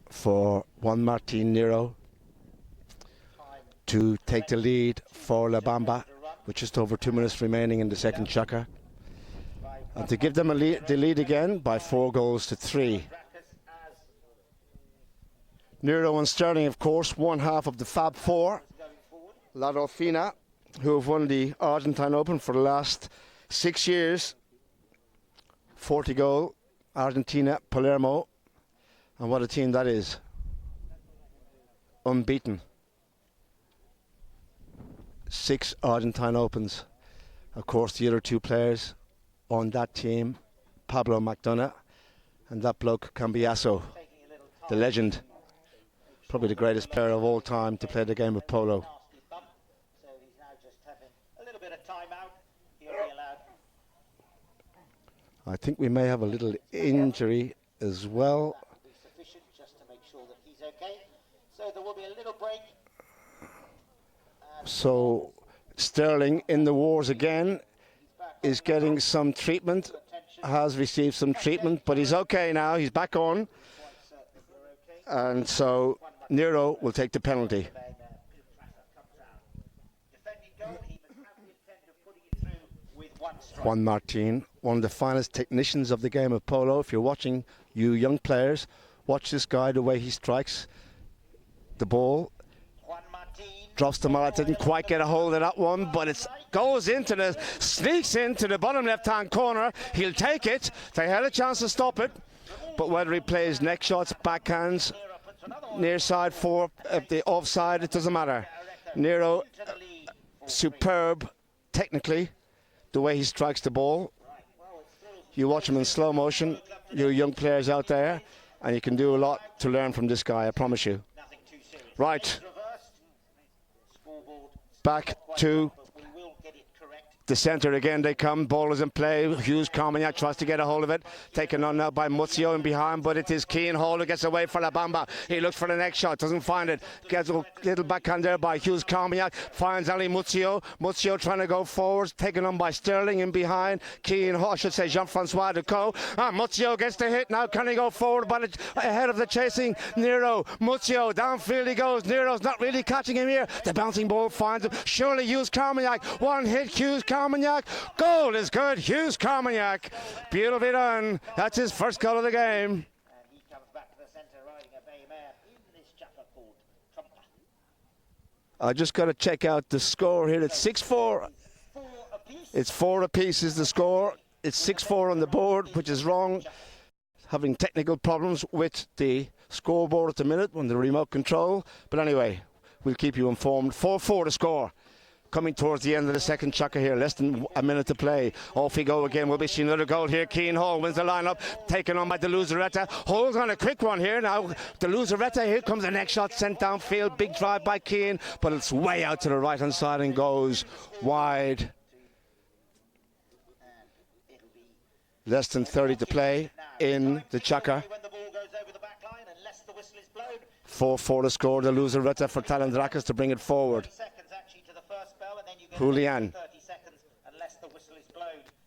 for Juan Martin Nero to take the lead for La Bamba with just over 2 minutes remaining in the second chukka, and to give them the lead again by 4 goals to 3. Nero and Sterling, of course, one half of the Fab Four. La Dolfina, who have won the Argentine Open for the last 6 years. 40 goal, Argentina, Palermo, and what a team that is. Unbeaten. 6 Argentine Opens. Of course, the other 2 players on that team, Pablo McDonough and that bloke Cambiaso, the legend, probably the greatest player of all time to play the game of polo. So he's now just having a little bit of time out. He'll be allowed. I think we may have a little injury as well. That will be sufficient just to make sure that he's okay. So there will be a little break. So Sterling in the wars again is getting some treatment, has received some treatment, but he's okay now. He's back on, and so Nero will take the penalty. Juan Martin, one of the finest technicians of the game of polo. If you're watching, you young players, watch this guy, the way he strikes the ball. Drops the mallet, didn't quite get a hold of that one, but it sneaks into the bottom left-hand corner. He'll take it. They had a chance to stop it, but whether he plays neck shots, backhands, near side, the offside, it doesn't matter. Nero, superb technically, the way he strikes the ball. You watch him in slow motion, you young players out there, and you can do a lot to learn from this guy, I promise you. Right. Back to the centre again they come. Ball is in play. Hughes Carmagnac tries to get a hold of it. Taken on now by Muzio in behind, but it is Keane Hall who gets away for La Bamba. He looks for the next shot, doesn't find it. Gets a little backhand there by Hughes Carmagnac. Finds Ali Muzio. Muzio trying to go forwards. Taken on by Sterling in behind. Keane Hall, I should say Jean-Francois Decaux. Muzio gets the hit. Now can he go forward ahead of the chasing Nero? Muzio, downfield he goes. Nero's not really catching him here. The bouncing ball finds him. Surely Hughes Carmagnac. One hit, Hughes Carmagnac. Goal is good. Hughes Carmagnac. Beautifully done. That's his first goal of the game. And he comes back to the centre riding a bay mare in this chapter course. I just got to check out the score here. It's 6-4. It's 4 apiece is the score. It's 6-4 on the board, which is wrong. Having technical problems with the scoreboard at the minute on the remote control. But anyway, we'll keep you informed. 4-4 to score. Coming towards the end of the second chukker here, less than a minute to play. Off we go again. We'll be seeing another goal here. Keane Hall wins the lineup, taken on by De Luzeretta. Hall's on a quick one here now. De Luzeretta, here comes the next shot, sent downfield. Big drive by Keane, but it's way out to the right hand side and goes wide. Less than 30 to play in the chukker. 4-4 to score. De Luzeretta for Talandrakis to bring it forward. Julian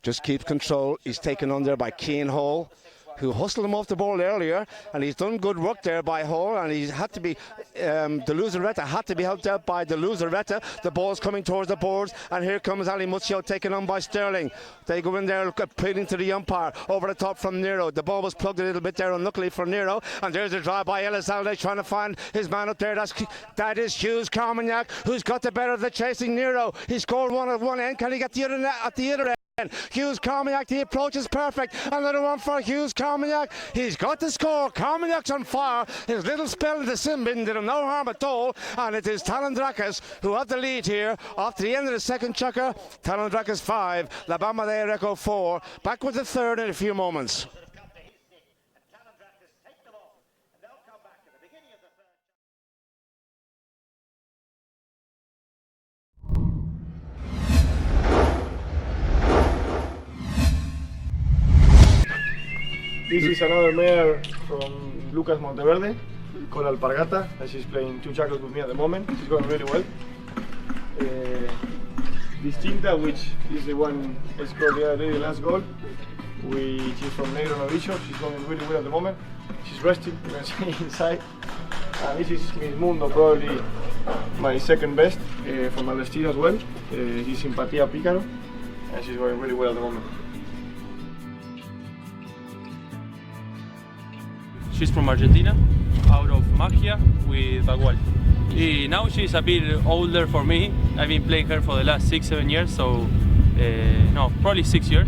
just keeps control. He's taken on there by Keane Hall, who hustled him off the ball earlier, and he's done good work there by Hall, and he's had to be De Luzeretta had to be helped out by De Luzeretta. The ball's coming towards the boards, and here comes Ali Muccio taken on by Sterling. They go in there appealing to the umpire over the top from Nero. The ball was plugged a little bit there, unluckily for Nero, and there's a drive by Elizalde trying to find his man up there. That is Hughes Carmagnac, who's got the better of the chasing Nero. He scored one at one end. Can he get the other net at the other end? Hughes Carmagnac, the approach is perfect. Another one for Hughes Carmagnac. He's got the score. Carmagnac's on fire. His little spell in the sin bin did him no harm at all. And it is Talandrakis who have the lead here after the end of the second chukker. Talandrakis 5, La Bamba de Areco 4. Back with the third in a few moments. This is another mare from Lucas Monteverde, called Alpargata, and she's playing 2 chuckers with me at the moment. She's going really well. Distinta, which is the one that scored the other day, the last goal, which is from Negro Novicio. She's going really well at the moment. She's resting, you can see inside. And this is Miss Mundo, probably my second best from Alestina as well. She's Simpatia Pícaro, and she's going really well at the moment. She's from Argentina, out of Magia with Bagual. Now she's a bit older for me. I've been playing her for the last 6-7 years, so no, probably 6 years.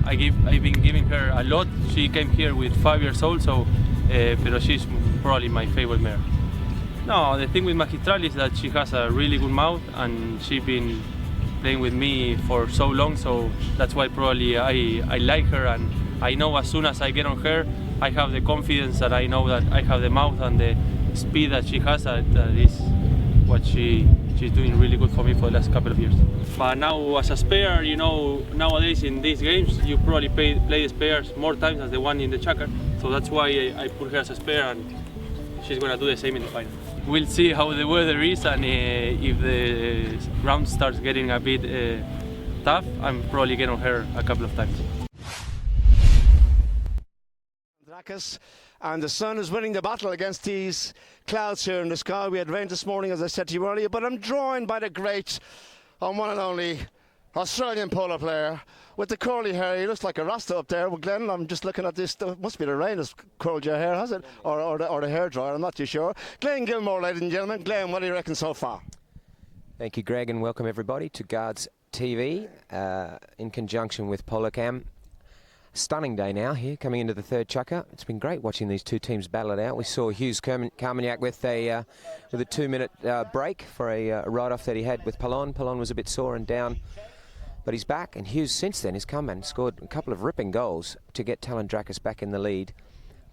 I've been giving her a lot. She came here with 5 years old, so pero she's probably my favorite mare. No, the thing with Magistral is that she has a really good mouth, and she's been playing with me for so long, so that's why probably I like her, and I know as soon as I get on her, I have the confidence that I know that I have the mouth and the speed that she has. That is what she's doing really good for me for the last couple of years. But now as a spare, you know, nowadays in these games, you probably play the spares more times than the one in the chukker. So that's why I put her as a spare, and she's going to do the same in the final. We'll see how the weather is, and if the ground starts getting a bit tough, I'm probably getting on her a couple of times. And the sun is winning the battle against these clouds here in the sky. We had rain this morning, as I said to you earlier, but I'm joined by the great one and only Australian polo player with the curly hair. He looks like a Rasta up there. Well, Glenn, I'm just looking at this. It must be the rain that's curled your hair, has it? Or the hairdryer, I'm not too sure. Glenn Gilmore, ladies and gentlemen. Glenn, what do you reckon so far? Thank you, Greg, and welcome everybody to Guards TV in conjunction with Polocam. Stunning day now here coming into the third chukker. It's been great watching these two teams battle it out. We saw Hughes Carmagnac with a 2-minute break for a ride-off that he had with Pallon. Pallon was a bit sore and down, but he's back, and Hughes since then has come and scored a couple of ripping goals to get Talandrakis back in the lead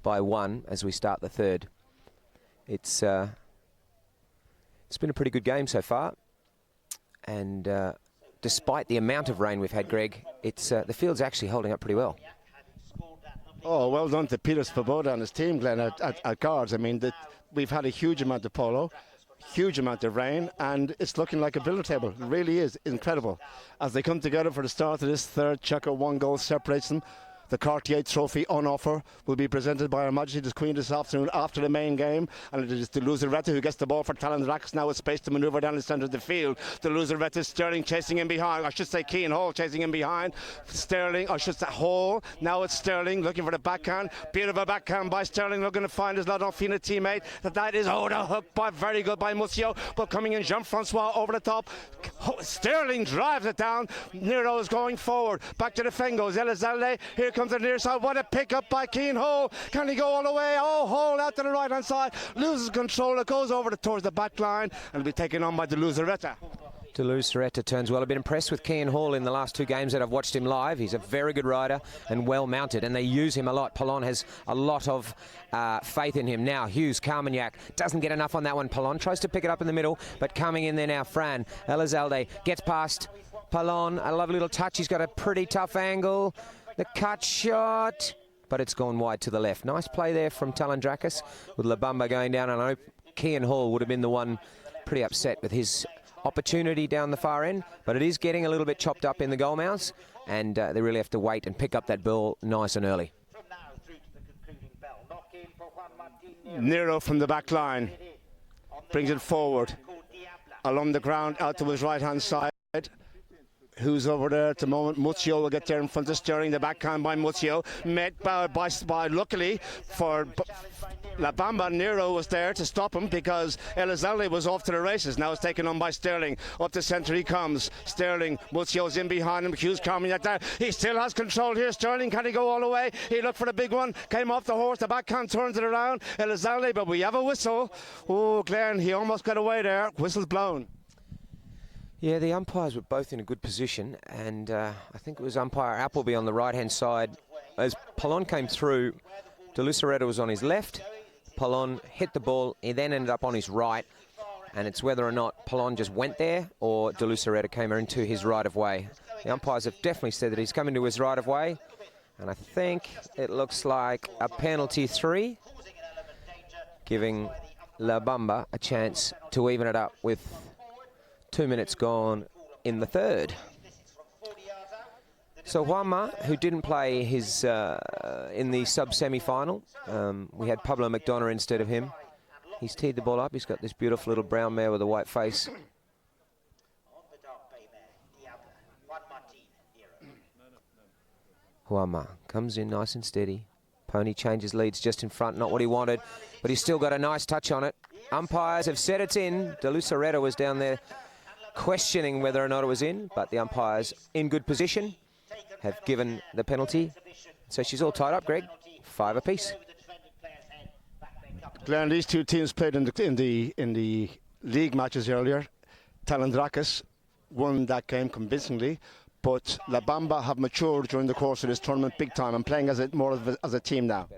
by 1 as we start the third. It's been a pretty good game so far, and despite the amount of rain we've had, Greg, it's the field's actually holding up pretty well. Oh, well done to Peter Svoboda and his team, Glenn, at Guards. I mean, we've had a huge amount of polo, huge amount of rain, and it's looking like a billiard table. It really is incredible. As they come together for the start of this third chukker, 1 goal separates them. The Cartier Trophy on offer will be presented by Her Majesty the Queen this afternoon after the main game, and it is the Luzeretta who gets the ball for Talandrakis now with space to manoeuvre down the centre of the field. The Luzeretta, Sterling chasing him behind, I should say Keane Hall chasing him behind. Sterling, I should say Hall, now it's Sterling looking for the backhand. Bit of a backhand by Sterling, looking to find his Ladolfina teammate. That is, oh, the hook by, very good by Muccio, but coming in Jean-Francois over the top. Sterling drives it down. Nero is going forward, back to the Fengos. Elizalde, here comes the near side. What a pickup by Keane Hall. Can he go all the way? Oh, Hall out to the right hand side, loses control. It goes over towards the back line and will be taken on by the Luzeretta. Luzeretta turns well. I've been impressed with Keane Hall in the last 2 games that I've watched him live. He's a very good rider and well mounted, and they use him a lot. Polon has a lot of faith in him. Now Hughes, Carmagnac doesn't get enough on that one. Polon tries to pick it up in the middle, but coming in there now, Fran Elizalde gets past Polon. A lovely little touch. He's got a pretty tough angle. The cut shot, but it's gone wide to the left. Nice play there from Talandrakis with Labamba going down, and I know Keane Hall would have been the one pretty upset with his opportunity down the far end, but it is getting a little bit chopped up in the goal mouths, and they really have to wait and pick up that ball nice and early. Nero from the back line brings it forward along the ground out to his right hand side. Who's over there at the moment? Muccio will get there in front of Sterling. The backhand by Muccio, met by luckily for La Bamba. Nero was there to stop him because Elizalde was off to the races. Now it's taken on by Sterling. Up the centre he comes. Sterling, Muccio's in behind him. Hughes coming at that. He still has control here. Sterling, can he go all the way? He looked for the big one. Came off the horse. The backhand turns it around. Elizalde, but we have a whistle. Oh, Glenn, he almost got away there. Whistle's blown. Yeah, the umpires were both in a good position, and I think it was umpire Appleby on the right-hand side. As Polon came through, De Luceretta was on his left. Polon hit the ball. He then ended up on his right, and it's whether or not Polon just went there or De Luceretta came into his right-of-way. The umpires have definitely said that he's come into his right-of-way, and I think it looks like a penalty 3, giving La Bamba a chance to even it up with 2 minutes gone in the third. So Juanma, who didn't play his in the sub-semi-final, we had Pablo McDonough instead of him. He's teed the ball up. He's got this beautiful little brown mare with a white face. Juanma comes in nice and steady. Pony changes leads just in front, not what he wanted, but he's still got a nice touch on it. Umpires have said it's in. De Luceretta was down there questioning whether or not it was in, but the umpires in good position have given the penalty. So she's all tied up, Greg. 5 apiece. Glenn, these two teams played in the league matches earlier. Talandrakis won that game convincingly, but La Bamba have matured during the course of this tournament big time and playing as a team now.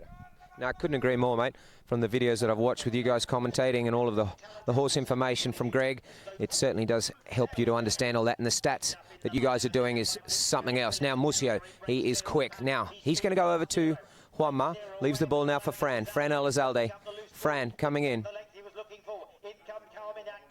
No, I couldn't agree more, mate. From the videos that I've watched with you guys commentating and all of the horse information from Greg, it certainly does help you to understand all that. And the stats that you guys are doing is something else. Now, Muccio, he is quick. Now, he's going to go over to Juanma. Leaves the ball now for Fran Elizalde. Fran coming in.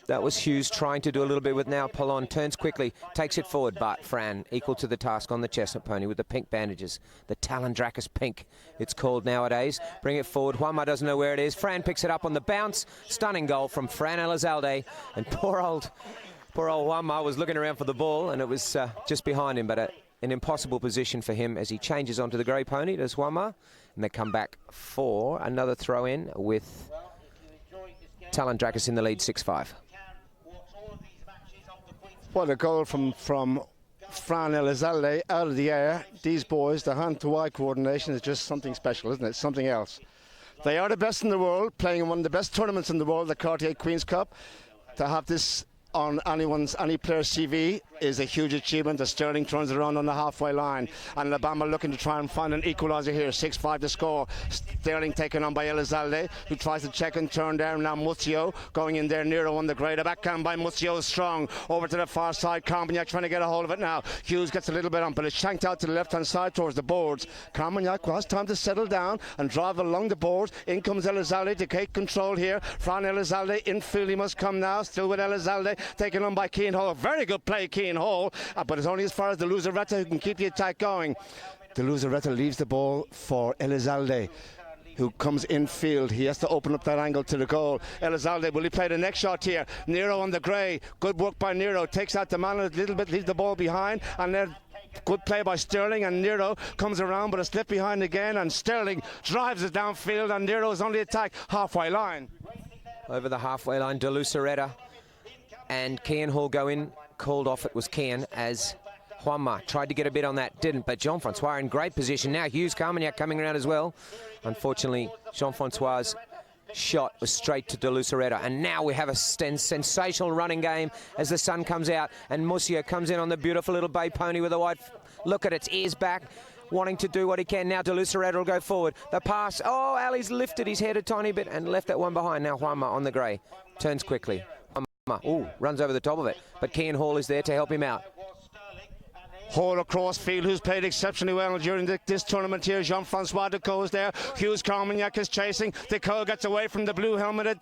That was Hughes trying to do a little bit with now. Polon turns quickly, takes it forward, but Fran equal to the task on the chestnut pony with the pink bandages. The Talandrakis pink, it's called nowadays. Bring it forward. Juanma doesn't know where it is. Fran picks it up on the bounce. Stunning goal from Fran Elizalde. And poor old Juanma was looking around for the ball, and it was just behind him, but an impossible position for him as he changes onto the grey pony. Does Juanma, and they come back for another throw in with Talandrakis in the lead, 6-5. What a goal from Fran Elizalde out of the air. These boys, the hand-to-eye coordination is just something special, isn't it? Something else. They are the best in the world, playing in one of the best tournaments in the world, the Cartier Queen's Cup. To have this on any player's CV is a huge achievement. The Sterling turns it around on the halfway line, and La Bamba looking to try and find an equaliser here. 6-5 to score. Sterling taken on by Elizalde, who tries to check and turn down. Now Muccio going in there. Nero on the grey. The backhand by Muccio is strong. Over to the far side. Carmagnac trying to get a hold of it now. Hughes gets a little bit on, but it's shanked out to the left hand side towards the boards. Carmagnac has time to settle down and drive along the boards. In comes Elizalde to take control here. Fran Elizalde infield, he must come now. Still with Elizalde, taken on by Keane Hall. Very good play, Keane Hall, but it's only as far as the Luzeretta who can keep the attack going. De Luzareta leaves the ball for Elizalde, who comes infield. He has to open up that angle to the goal. Elizalde, will he play the next shot here? Nero on the grey. Good work by Nero. Takes out the man a little bit, leaves the ball behind, and then good play by Sterling, and Nero comes around, but a slip behind again, and Sterling drives it downfield, and Nero's on the attack, halfway line. Over the halfway line, De Luzareta and Kian Hall go in. Called off, it was Kian, as Juanma tried to get a bit on that, didn't, but Jean-Francois in great position. Now Hughes Carmagnac coming around as well. Unfortunately, Jean-Francois' shot was straight to De Luzareta, and now we have a sensational running game as the sun comes out, and Musio comes in on the beautiful little bay pony with a white look at its ears back, wanting to do what he can. Now De Luzareta will go forward. The pass, oh, Ali's lifted his head a tiny bit and left that one behind. Now Juanma on the grey, turns quickly. Juanma, runs over the top of it, but Kian Hall is there to help him out. Hall across field, who's played exceptionally well during this tournament here. Jean-Francois Decaux there. Hughes Carmagnac is chasing. Decaux gets away from the blue helmeted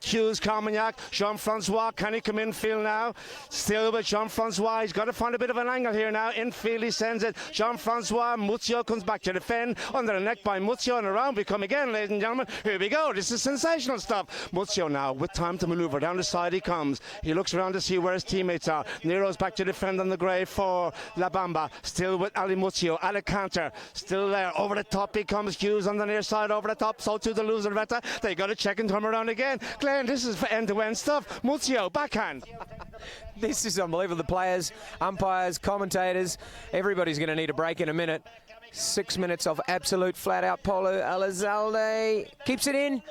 Hughes Carmagnac. Jean-Francois, can he come infield now? Still with Jean-Francois. He's got to find a bit of an angle here now. Infield, he sends it. Jean-Francois, Muzio comes back to defend. Under the neck by Muzio, and around we come again, ladies and gentlemen. Here we go. This is sensational stuff. Muzio now with time to manoeuvre. Down the side he comes. He looks around to see where his teammates are. Nero's back to defend on the grey for La Bamba. Still with Ali Muzio. Alicanter still there. Over the top he comes. Hughes on the near side. Over the top. So to the Luzareta. They got to check and turn around again. Glenn, this is end-to-end stuff. Muzio, backhand. This is unbelievable. The players, umpires, commentators, everybody's going to need a break in a minute. 6 minutes of absolute flat-out polo. Elizalde keeps it in.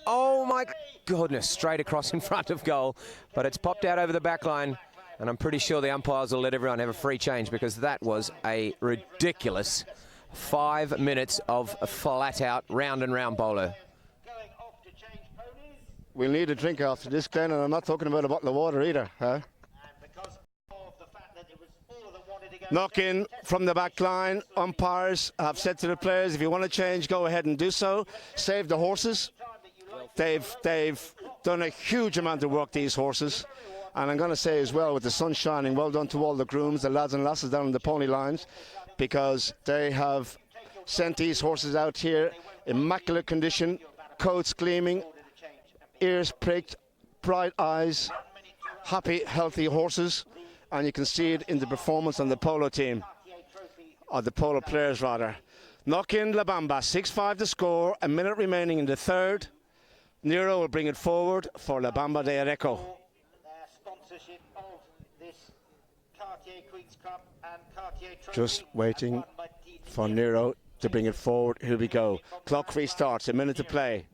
Oh my goodness, straight across in front of goal. But it's popped out over the back line, and I'm pretty sure the umpires will let everyone have a free change, because that was a ridiculous 5 minutes of flat-out round and round polo. We'll need a drink after this, Glenn, and I'm not talking about a bottle of water either. Huh? Knock in from the back line. Umpires have said to the players, if you want to change, go ahead and do so. Save the horses. They've done a huge amount of work, these horses. And I'm going to say as well, with the sun shining, well done to all the grooms, the lads and lasses down on the pony lines, because they have sent these horses out here, immaculate condition, coats gleaming, ears pricked, bright eyes, happy, healthy horses, and you can see it in the performance on the polo team, or the polo players rather. Knock in La Bamba, 6-5 the score, a minute remaining in the third. Nero will bring it forward for La Bamba de Areco. Sponsorship of this Cartier Queen's Cup and Cartier Trophy. Just waiting for Nero to bring it forward. Here we go. Clock restarts, a minute to play.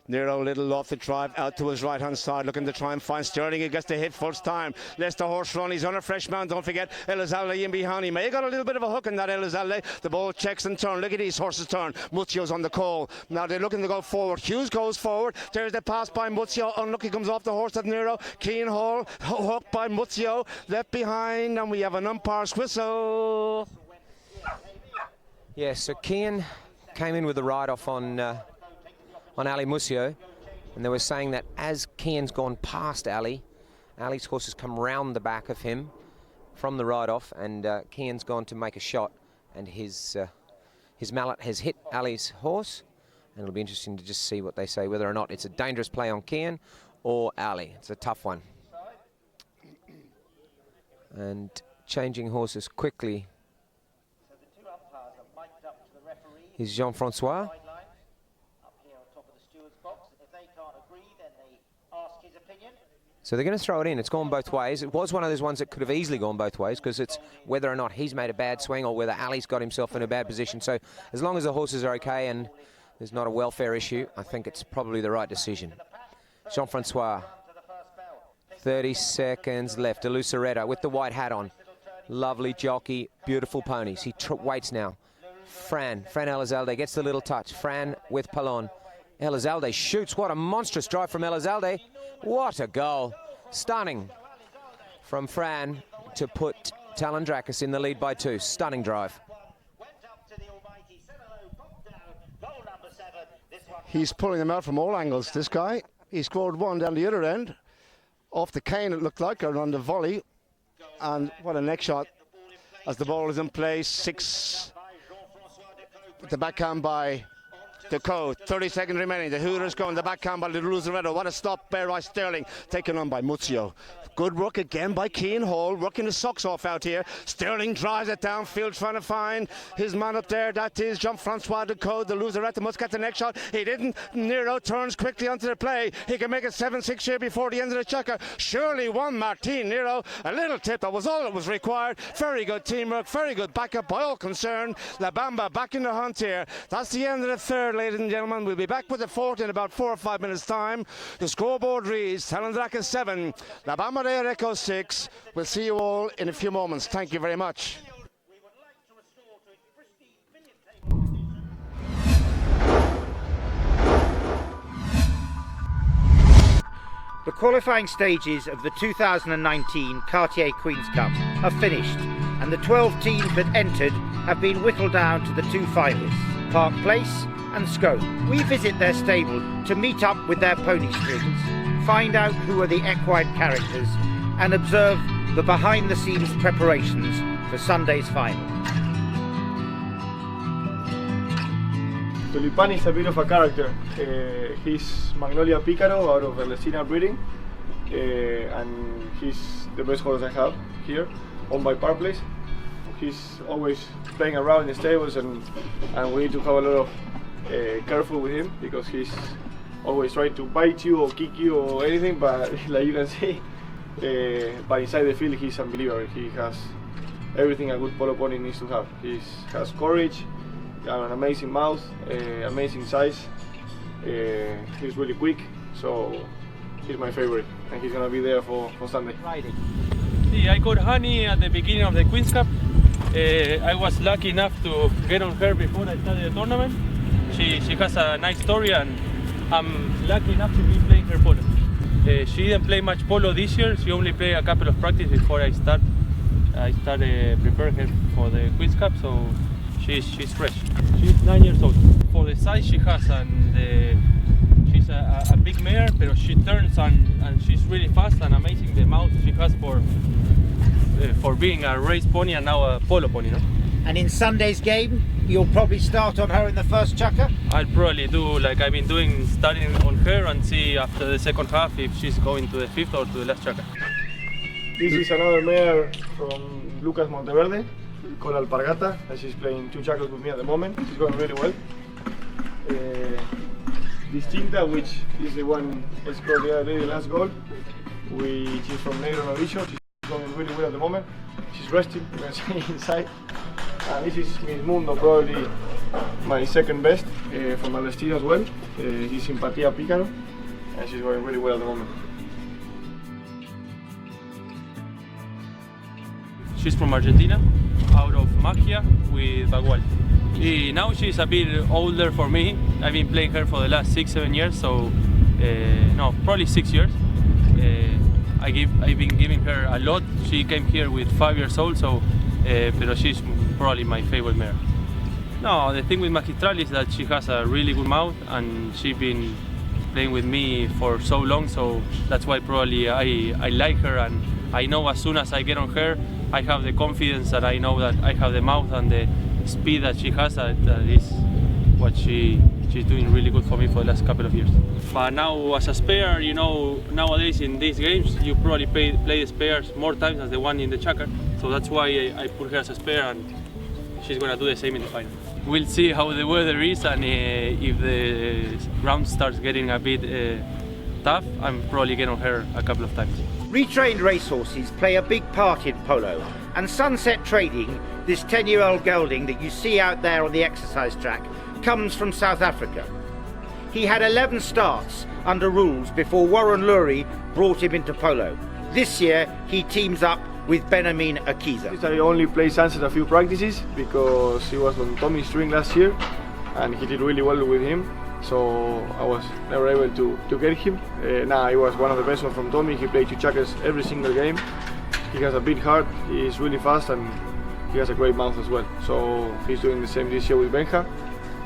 Nero, little off the drive, out to his right-hand side, looking to try and find Sterling. He gets the hit first time. Lets the horse run. He's on a fresh mount. Don't forget Elizalde in behind him. May have got a little bit of a hook in that Elizalde. The ball checks and turn. Look at these horses turn. Muzio's on the call. Now they're looking to go forward. Hughes goes forward. There's the pass by Muzio. Unlucky comes off the horse at Nero. Keane Hall, hooked by Muzio. Left behind, and we have an umpire's whistle. Yeah, so Kian came in with the ride-off on Ali Musio, and they were saying that as Kian's gone past Ali's horse has come round the back of him from the ride-off, and Kian's gone to make a shot, and his mallet has hit Ali's horse, and it'll be interesting to just see what they say, whether or not it's a dangerous play on Kian or Ali. It's a tough one. And changing horses quickly is Jean-Francois. So they're going to throw it in. It's gone both ways. It was one of those ones that could have easily gone both ways, because it's whether or not he's made a bad swing or whether Ali's got himself in a bad position. So as long as the horses are okay and there's not a welfare issue, I think it's probably the right decision. Jean-Francois, 30 seconds left. De Luzareta with the white hat on. Lovely jockey, beautiful ponies. He waits now. Fran Elizalde gets the little touch. Fran with Pallon. Elizalde shoots. What a monstrous drive from Elizalde. What a goal. Stunning from Fran to put Talandrakis in the lead by 2. Stunning drive. He's pulling them out from all angles, this guy. He scored one down the other end. Off the cane, it looked like, or on the volley. And what a neck shot. as the ball is in place. 6 at the backhand by the code. 30 seconds remaining. The Hooters going the backhand by the Luzaretto. What a stop there by Sterling. Taken on by Muzio. Good work again by Keane Hall. Working his socks off out here. Sterling drives it downfield trying to find his man up there. That is Jean-Francois de Code. The Luzaretto must get the next shot. He didn't. Nero turns quickly onto the play. He can make it 7-6 here before the end of the checker. Surely one Martin Nero. A little tip. That was all that was required. Very good teamwork. Very good backup by all concerned. La Bamba back in the hunt here. That's the end of the third, ladies and gentlemen. We'll be back with the fourth in about 4 or 5 minutes time. The scoreboard reads Talandraka 7, La Bamba de Areco 6. We'll see you all in a few moments. Thank you very much. The qualifying stages of the 2019 Cartier Queen's Cup are finished, and the 12 teams that entered have been whittled down to the 2 finalists, Park Place and Scone. We visit their stable to meet up with their pony strings, find out who are the equine characters, and observe the behind-the-scenes preparations for Sunday's final. Tulipan is a bit of a character. He's Magnolia Picaro out of Lesina breeding, and he's the best horse I have here, owned by Park Place. He's always playing around in the stables, and we need to have a lot of careful with him because he's always trying to bite you or kick you or anything, but like you can see, but inside the field he's unbelievable. He has everything a good polo pony needs to have. He has courage, an amazing mouth, amazing size. He's really quick, so he's my favorite, and he's gonna be there for Sunday. See, I got Honey at the beginning of the Queen's Cup. I was lucky enough to get on her before I started the tournament. She has a nice story, and I'm lucky enough to be playing her polo. She didn't play much polo this year. She only played a couple of practice before I started preparing her for the Queen's Cup, so she's fresh. She's 9 years old. For the size she has, and she's a big mare, but she turns and she's really fast and amazing. The mouth she has for being a race pony and now a polo pony, no? And in Sunday's game, you'll probably start on her in the first chukker? I'll probably do like I've been doing, starting on her and see after the second half if she's going to the fifth or to the last chukker. This is another mare from Lucas Monteverde called Alpargata, and she's playing 2 chuckers with me at the moment. She's going really well. Distinta, which is the one that scored the last goal, which is from Negro Novicio. She's going really well at the moment. She's resting, you can see inside. And this is Miss Mundo, probably my second best from Alestino as well. He's Simpatia Picaro, and she's going really well at the moment. She's from Argentina, out of Magia with Bagual. Now she's a bit older for me. I've been playing her for the last 6-7 years, so no, probably 6 years. I've been giving her a lot. She came here with 5 years old, so but she's probably my favorite mare. No, the thing with Magistral is that she has a really good mouth, and she's been playing with me for so long, so that's why probably I like her, and I know as soon as I get on her, I have the confidence that I know that I have the mouth and the speed that she has, that is what she's doing really good for me for the last couple of years. But now as a spare, you know, nowadays in these games you probably play the spares more times than the one in the chukker, so that's why I put her as a spare, and she's gonna do the same in the final. We'll see how the weather is, and if the ground starts getting a bit tough, I'm probably getting on her a couple of times. Retrained racehorses play a big part in polo, and Sunset Trading, this 10-year-old gelding that you see out there on the exercise track, comes from South Africa. He had 11 starts under rules before Warren Lurie brought him into polo. This year he teams up with Benjamin Akiza. I only played Sunset a few practices because he was on Tommy's string last year and he did really well with him, so I was never able to get him. Now he was one of the best ones from Tommy. He played 2 chuckers every single game. He has a big heart, he's really fast, and he has a great mouth as well. So he's doing the same this year with Benja,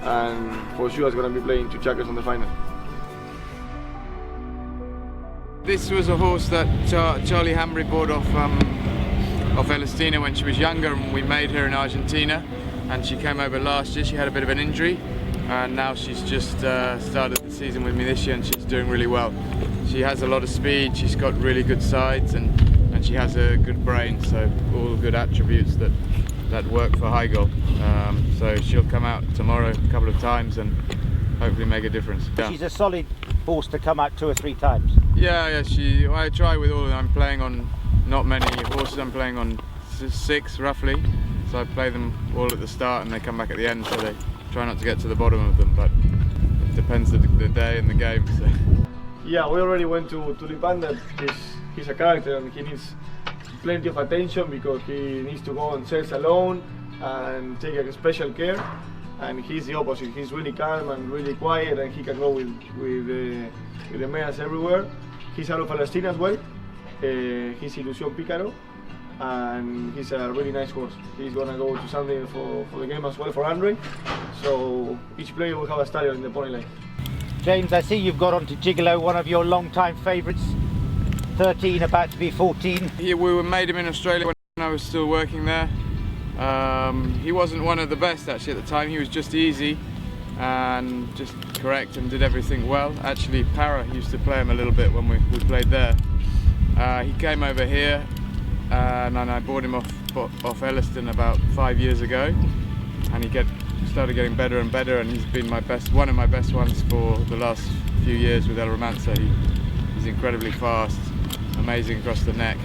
and for sure he's going to be playing 2 chuckers on the final. This was a horse that Charlie Hambry bought off off Elestina when she was younger, and we made her in Argentina, and she came over last year. She had a bit of an injury, and now she's just started the season with me this year, and she's doing really well. She has a lot of speed, she's got really good sides, and she has a good brain, so all good attributes that work for high goal. So she'll come out tomorrow a couple of times and hopefully make a difference. Yeah. She's a solid horse to come out 2 or 3 times. Yeah. I try with all of them. I'm playing on not many horses. I'm playing on 6 roughly. So I play them all at the start and they come back at the end. So they try not to get to the bottom of them. But it depends the day and the game. So. Yeah, we already went to Tulipan that he's a character and he needs plenty of attention because he needs to go on sales alone and take a special care. And he's the opposite. He's really calm and really quiet, and he can go with the mares everywhere. He's out of Palestine as well. He's Ilusión Pícaro, and he's a really nice horse. He's gonna go to Sunday for the game as well for Andre. So each player will have a stallion in the pony line. James, I see you've got onto Gigolo, one of your long-time favourites. 13, about to be 14. We made him in Australia when I was still working there. He wasn't one of the best actually at the time. He was just easy and just correct and did everything well. Actually, Para used to play him a little bit when we played there. He came over here and I bought him off Elliston about 5 years ago, and he started getting better and better, and he's been one of my best ones for the last few years with El Romancer. He's incredibly fast, amazing across the neck,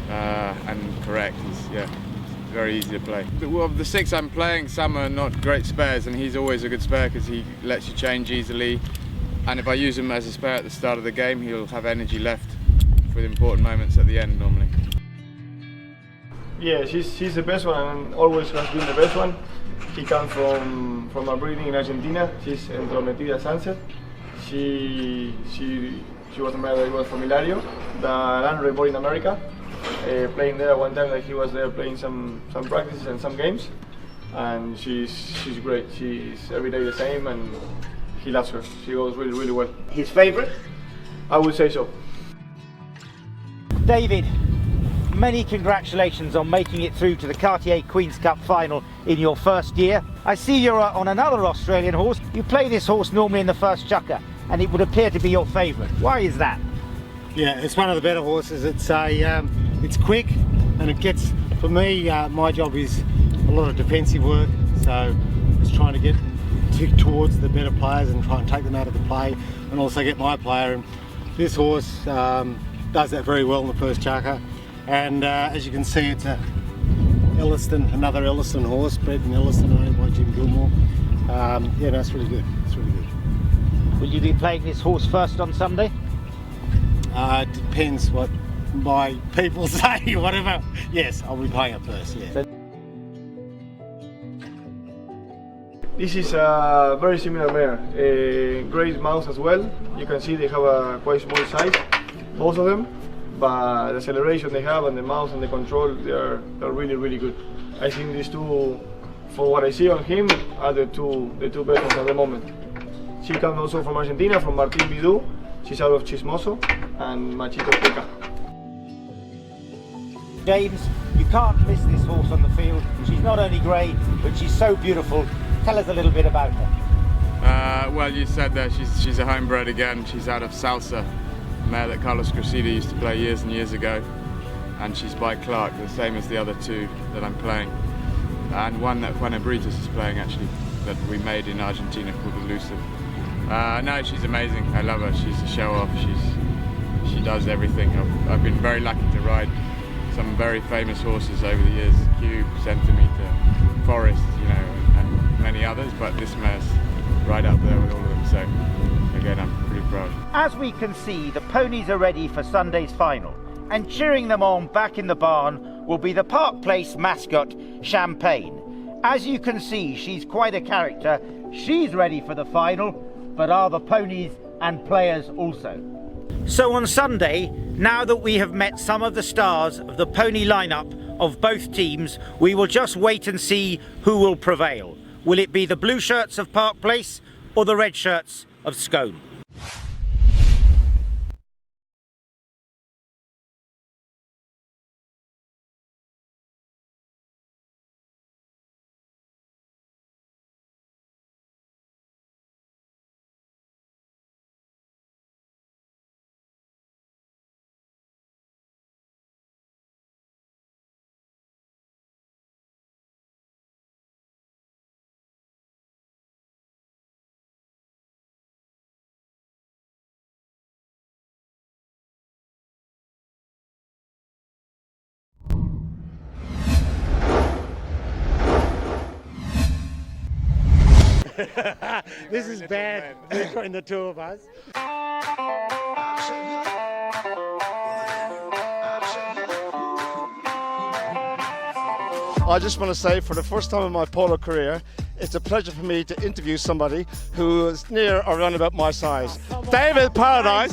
and correct. He's very easy to play. Of the 6 I'm playing, some are not great spares, and he's always a good spare because he lets you change easily. And if I use him as a spare at the start of the game, he'll have energy left for the important moments at the end normally. Yeah, she's the best one and always has been the best one. He comes from a breeding in Argentina. She's Entrometida Sunset. She was a mare that was from Hilario, the Andre born in America. Playing there one time, like he was there playing some practices and some games, and she's great. She's every day the same, and he loves her. She goes really well. His favourite? I would say so. David, many congratulations on making it through to the Cartier Queen's Cup final in your first year. I see you're on another Australian horse. You play this horse normally in the first chukker, and it would appear to be your favourite. Why is that? Yeah, it's one of the better horses. It's quick, and it gets, for me, my job is a lot of defensive work, so just trying to get towards the better players and try and take them out of the play, and also get my player. And this horse does that very well in the first chukker, and as you can see, it's another Elliston horse, bred in Elliston, owned by Jim Gilmore. Yeah, no, it's really good. It's really good. Will you be playing this horse first on Sunday? It depends what my people say, whatever. Yes, I'll be playing it first, yeah. This is a very similar mare. Great mouth as well. You can see they have a quite small size, both of them, but the acceleration they have and the mouth and the control, they're really good. I think these two, for what I see on him, are the two best ones at the moment. She comes also from Argentina, from Martín Vidú. She's out of Chismoso and Machito Peca. James, you can't miss this horse on the field. She's not only great, but she's so beautiful. Tell us a little bit about her. Well, you said that she's a homebred again. She's out of Salsa, a mare that Carlos Cressida used to play years and years ago. And she's by Clark, the same as the other 2 that I'm playing. And one that Juan Ebritos is playing actually, that we made in Argentina called Elusive. No, she's amazing. I love her. She's a show-off. She does everything. I've been very lucky to ride some very famous horses over the years, Cube, Centimeter, Forest, and many others, but this mare's right up there with all of them, so again, I'm pretty proud. As we can see, the ponies are ready for Sunday's final, and cheering them on back in the barn will be the Park Place mascot, Champagne. As you can see, she's quite a character. She's ready for the final, but are the ponies and players also? So on Sunday, now that we have met some of the stars of the pony lineup of both teams, we will just wait and see who will prevail. Will it be the blue shirts of Park Place or the red shirts of Scone? This is bad between the two of us. I just want to say, for the first time in my polo career, it's a pleasure for me to interview somebody who is near or around about my size. David Paradise.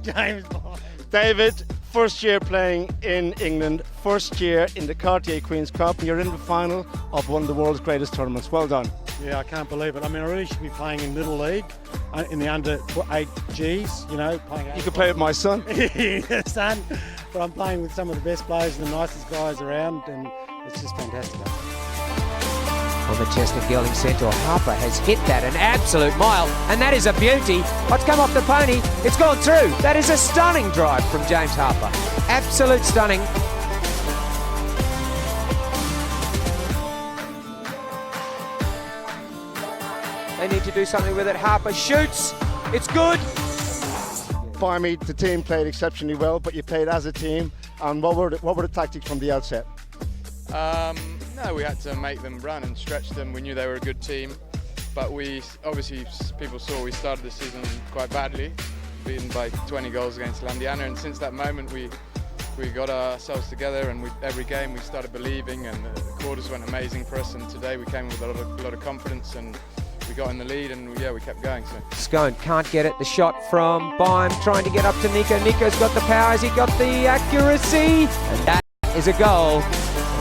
James Bond. David, first year playing in England, first year in the Cartier Queen's Cup. You're in the final of one of the world's greatest tournaments. Well done. Yeah, I can't believe it. I mean, I really should be playing in Little League, in the under 8 Gs, you know. You could play with my son. Son, but I'm playing with some of the best players and the nicest guys around, and it's just fantastic. On the Chestnut Gelding Centaur, Harper has hit that an absolute mile, and that is a beauty. It's come off the pony, it's gone through. That is a stunning drive from James Harper. Absolute stunning. They need to do something with it. Harper shoots, it's good. By me, the team played exceptionally well, but you played as a team. And what were the tactics from the outset? No, we had to make them run and stretch them. We knew they were a good team, but we obviously, people saw we started the season quite badly, beaten by 20 goals against Landiana, and since that moment we got ourselves together, and every game we started believing, and the quarters went amazing for us, and today we came with a lot of confidence, and we got in the lead, and yeah, we kept going. So Scone can't get it. The shot from Bime trying to get up to Nico. Nico's got the power. Has he got the accuracy? And that is a goal.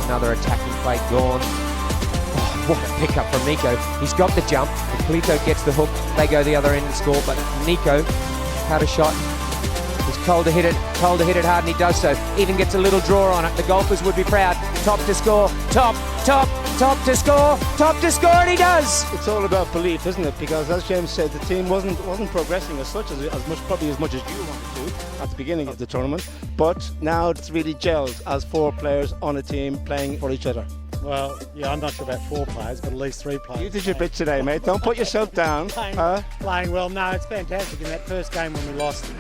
Another attacking play gone. Oh, what a pickup from Nico. He's got the jump. Clito gets the hook. They go the other end and score. But Nico had a shot. He's told to hit it hard, and he does so. Even gets a little draw on it. The golfers would be proud. Top to score. Top to score, and he does. It's all about belief, isn't it? Because as James said, the team wasn't progressing as much as you wanted to at the beginning of the tournament. But now it's really gelled as 4 players on a team playing for each other. Well, yeah, I'm not sure about 4 players, but at least 3 players. You did your bit today, mate. Don't put yourself down. Playing well. No, it's fantastic. In that first game when we lost,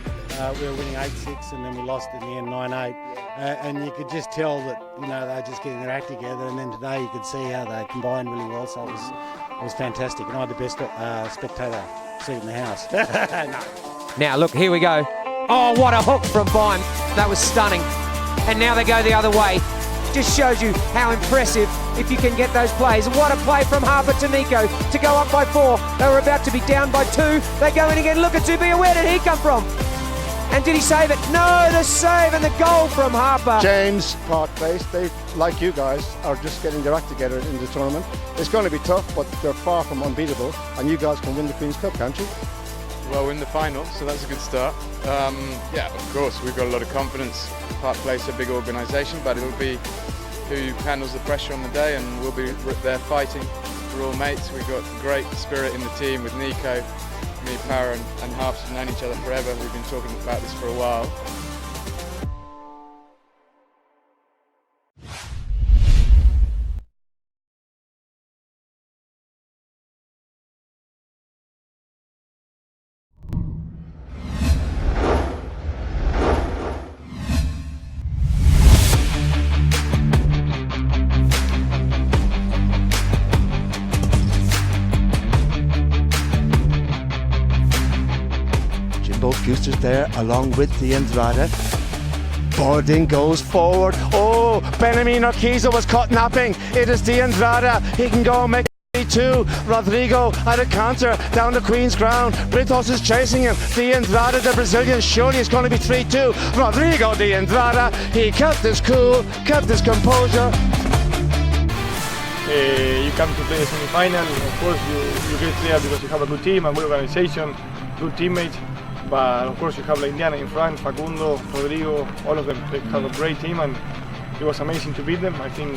we were winning 8-6, and then we lost in the end 9-8. And you could just tell that, you know, they were just getting their act together. And then today you could see how they combined really well. So it was fantastic. And I had the best spectator seat in the house. No. Now look, here we go. Oh, what a hook from Bime. That was stunning. And now they go the other way. Just shows you how impressive if you can get those plays. What a play from Harper to Nico to go up by 4. They were about to be down by 2. They go in again. Look at Zubia. Where did he come from? And did he save it? No, the save and the goal from Harper. James, Park Place, they, like you guys, are just getting their act together in the tournament. It's going to be tough, but they're far from unbeatable. And you guys can win the Queen's Cup, can't you? well, we're in the final, so that's a good start. Yeah, of course, we've got a lot of confidence. Park Place, a big organisation, but it'll be who handles the pressure on the day, and we'll be there fighting. We're all mates. We've got great spirit in the team with Nico, me, Para, and Harps have known each other forever. We've been talking about this for a while. Fuster's there along with the Andrada. Bording goes forward. Oh, Benjamin Urquiza was caught napping. It is the Andrada. He can go and make 3-2. Rodrigo at a counter down the Queen's ground. Britos is chasing him. The Andrada, the Brazilian, surely it's going to be 3-2. Rodrigo, the Andrada. He kept his cool, kept his composure. You come to play the semi-final. Of course, you get there because you have a good team, a good organization, good teammates. But of course you have Indiana in front, Facundo, Rodrigo, all of them. They have a great team and it was amazing to beat them. I think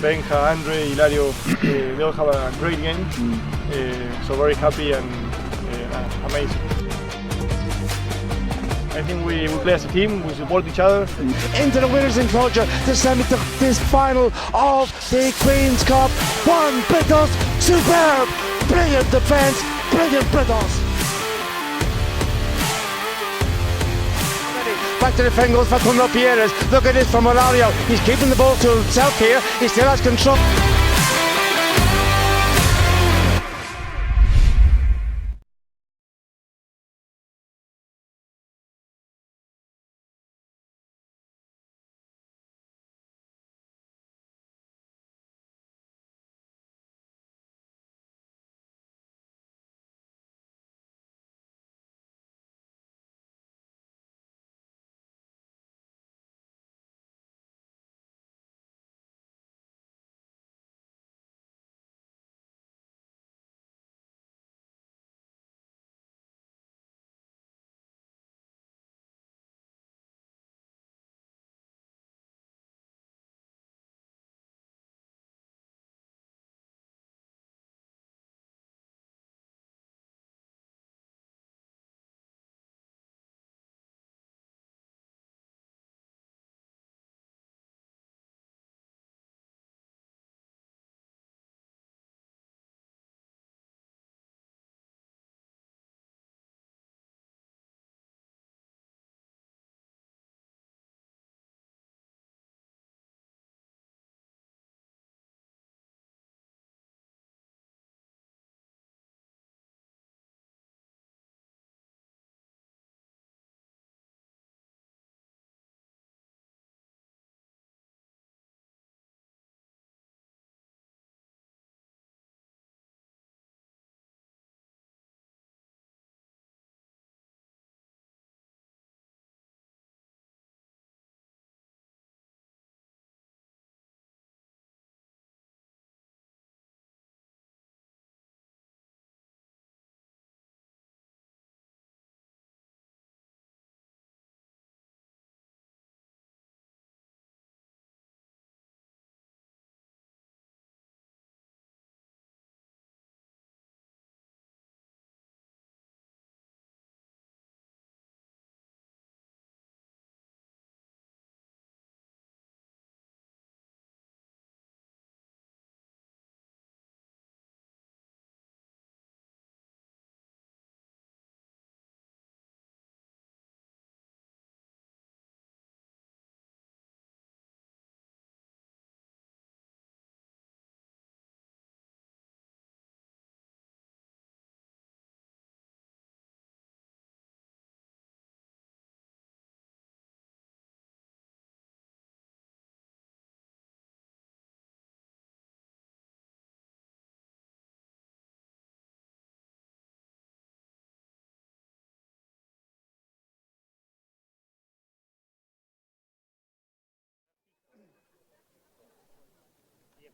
Benja, Andre, Hilario, they all have a great game. So very happy and amazing. I think we play as a team, we support each other. Into the winners' enclosure, this final of the Queen's Cup. Juan Britos, superb, brilliant defence, brilliant Britos. Back to the defend goes Facundo Pierres. Look at this from Hilario. He's keeping the ball to himself here. He still has control.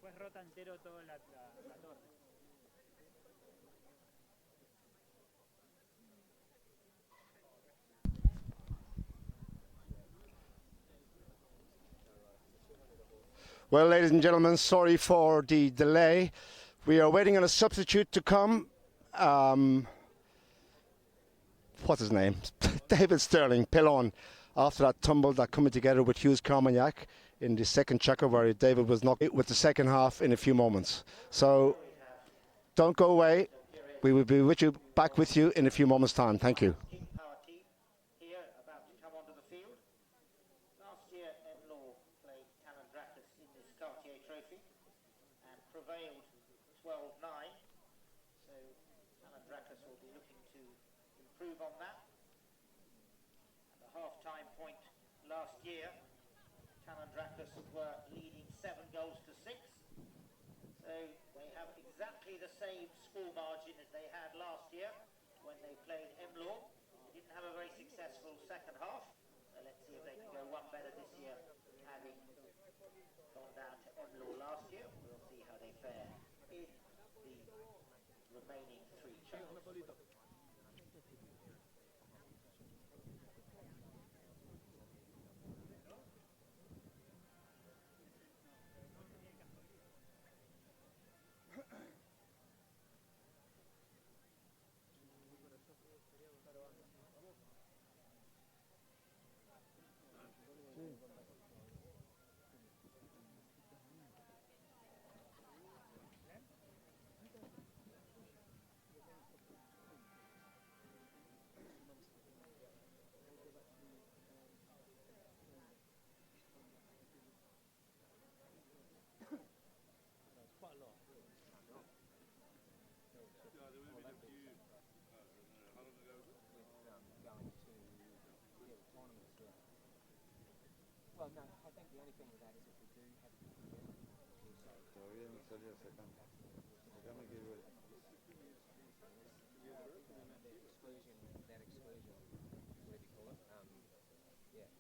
después rota entero toda la torre. Well, ladies and gentlemen, sorry for the delay. We are waiting on a substitute to come. What's his name? David Sterling, Pelon. After that tumble, that coming together with Hughes Carmagnac in the second checker, where David was knocked out with the second half in a few moments. So don't go away. We will be with you, back with you in a few moments' time. Thank you. Our team here about to come onto the field. Last year, Edlaw played Talandrakas in this Cartier trophy and prevailed 12-9. So Talandrakas will be looking to improve on that. At the half-time point last year, Talandrakas were leading 7 goals to 6. So they have exactly the same score margin as they had last year when they played Emlaw. They didn't have a very successful second half. So let's see if they can go one better this year, having gone down to Emlaw last year. We'll see how they fare in the remaining 3 channels. Well, no, I think the only thing with that is if we do have to Todavía no salía sacando. Sacame que duele. that exclusion, whatever you call it, yeah.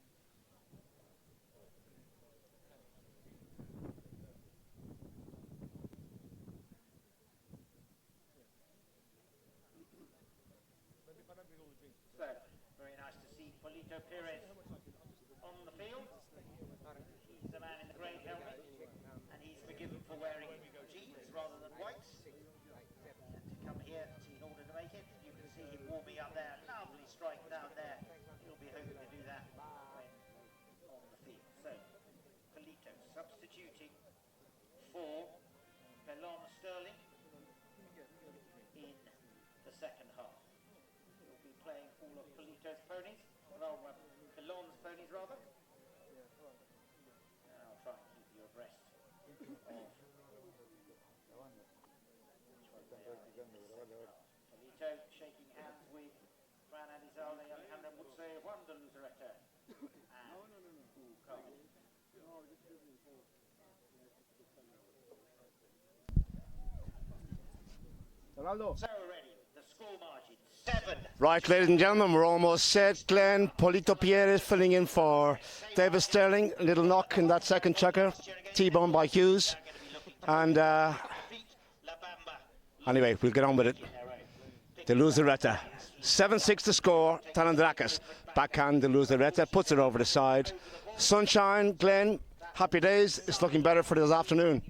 So, very nice to see Polito Perez on the field. He's the man in the grey helmet, and he's forgiven for wearing jeans rather than whites. And to come here in order to make it, you can see him warming up there. Lovely strike down there. He'll be hoping to do that when on the field. So, Polito substituting for Pelon Sterling in the second half. He'll be playing all of Polito's ponies, well, Pelon's ponies rather. I'll try and keep you abreast of which one they are in the second half. Polito shaking hands with Fran Elizalde, Alejandro Mutze, Juan de Luzareta, and Hugo Carmagnac. So we're ready. The score margin 7. Right, ladies and gentlemen, we're almost set. Glenn, Polito Pierres filling in for David Sterling. A little knock in that second checker. T-bone by Hughes. And anyway, we'll get on with it. De Luzareta. 7-6 to score. Talandrakas. Backhand De Luzareta. Puts it over the side. Sunshine, Glenn. Happy days. It's looking better for this afternoon.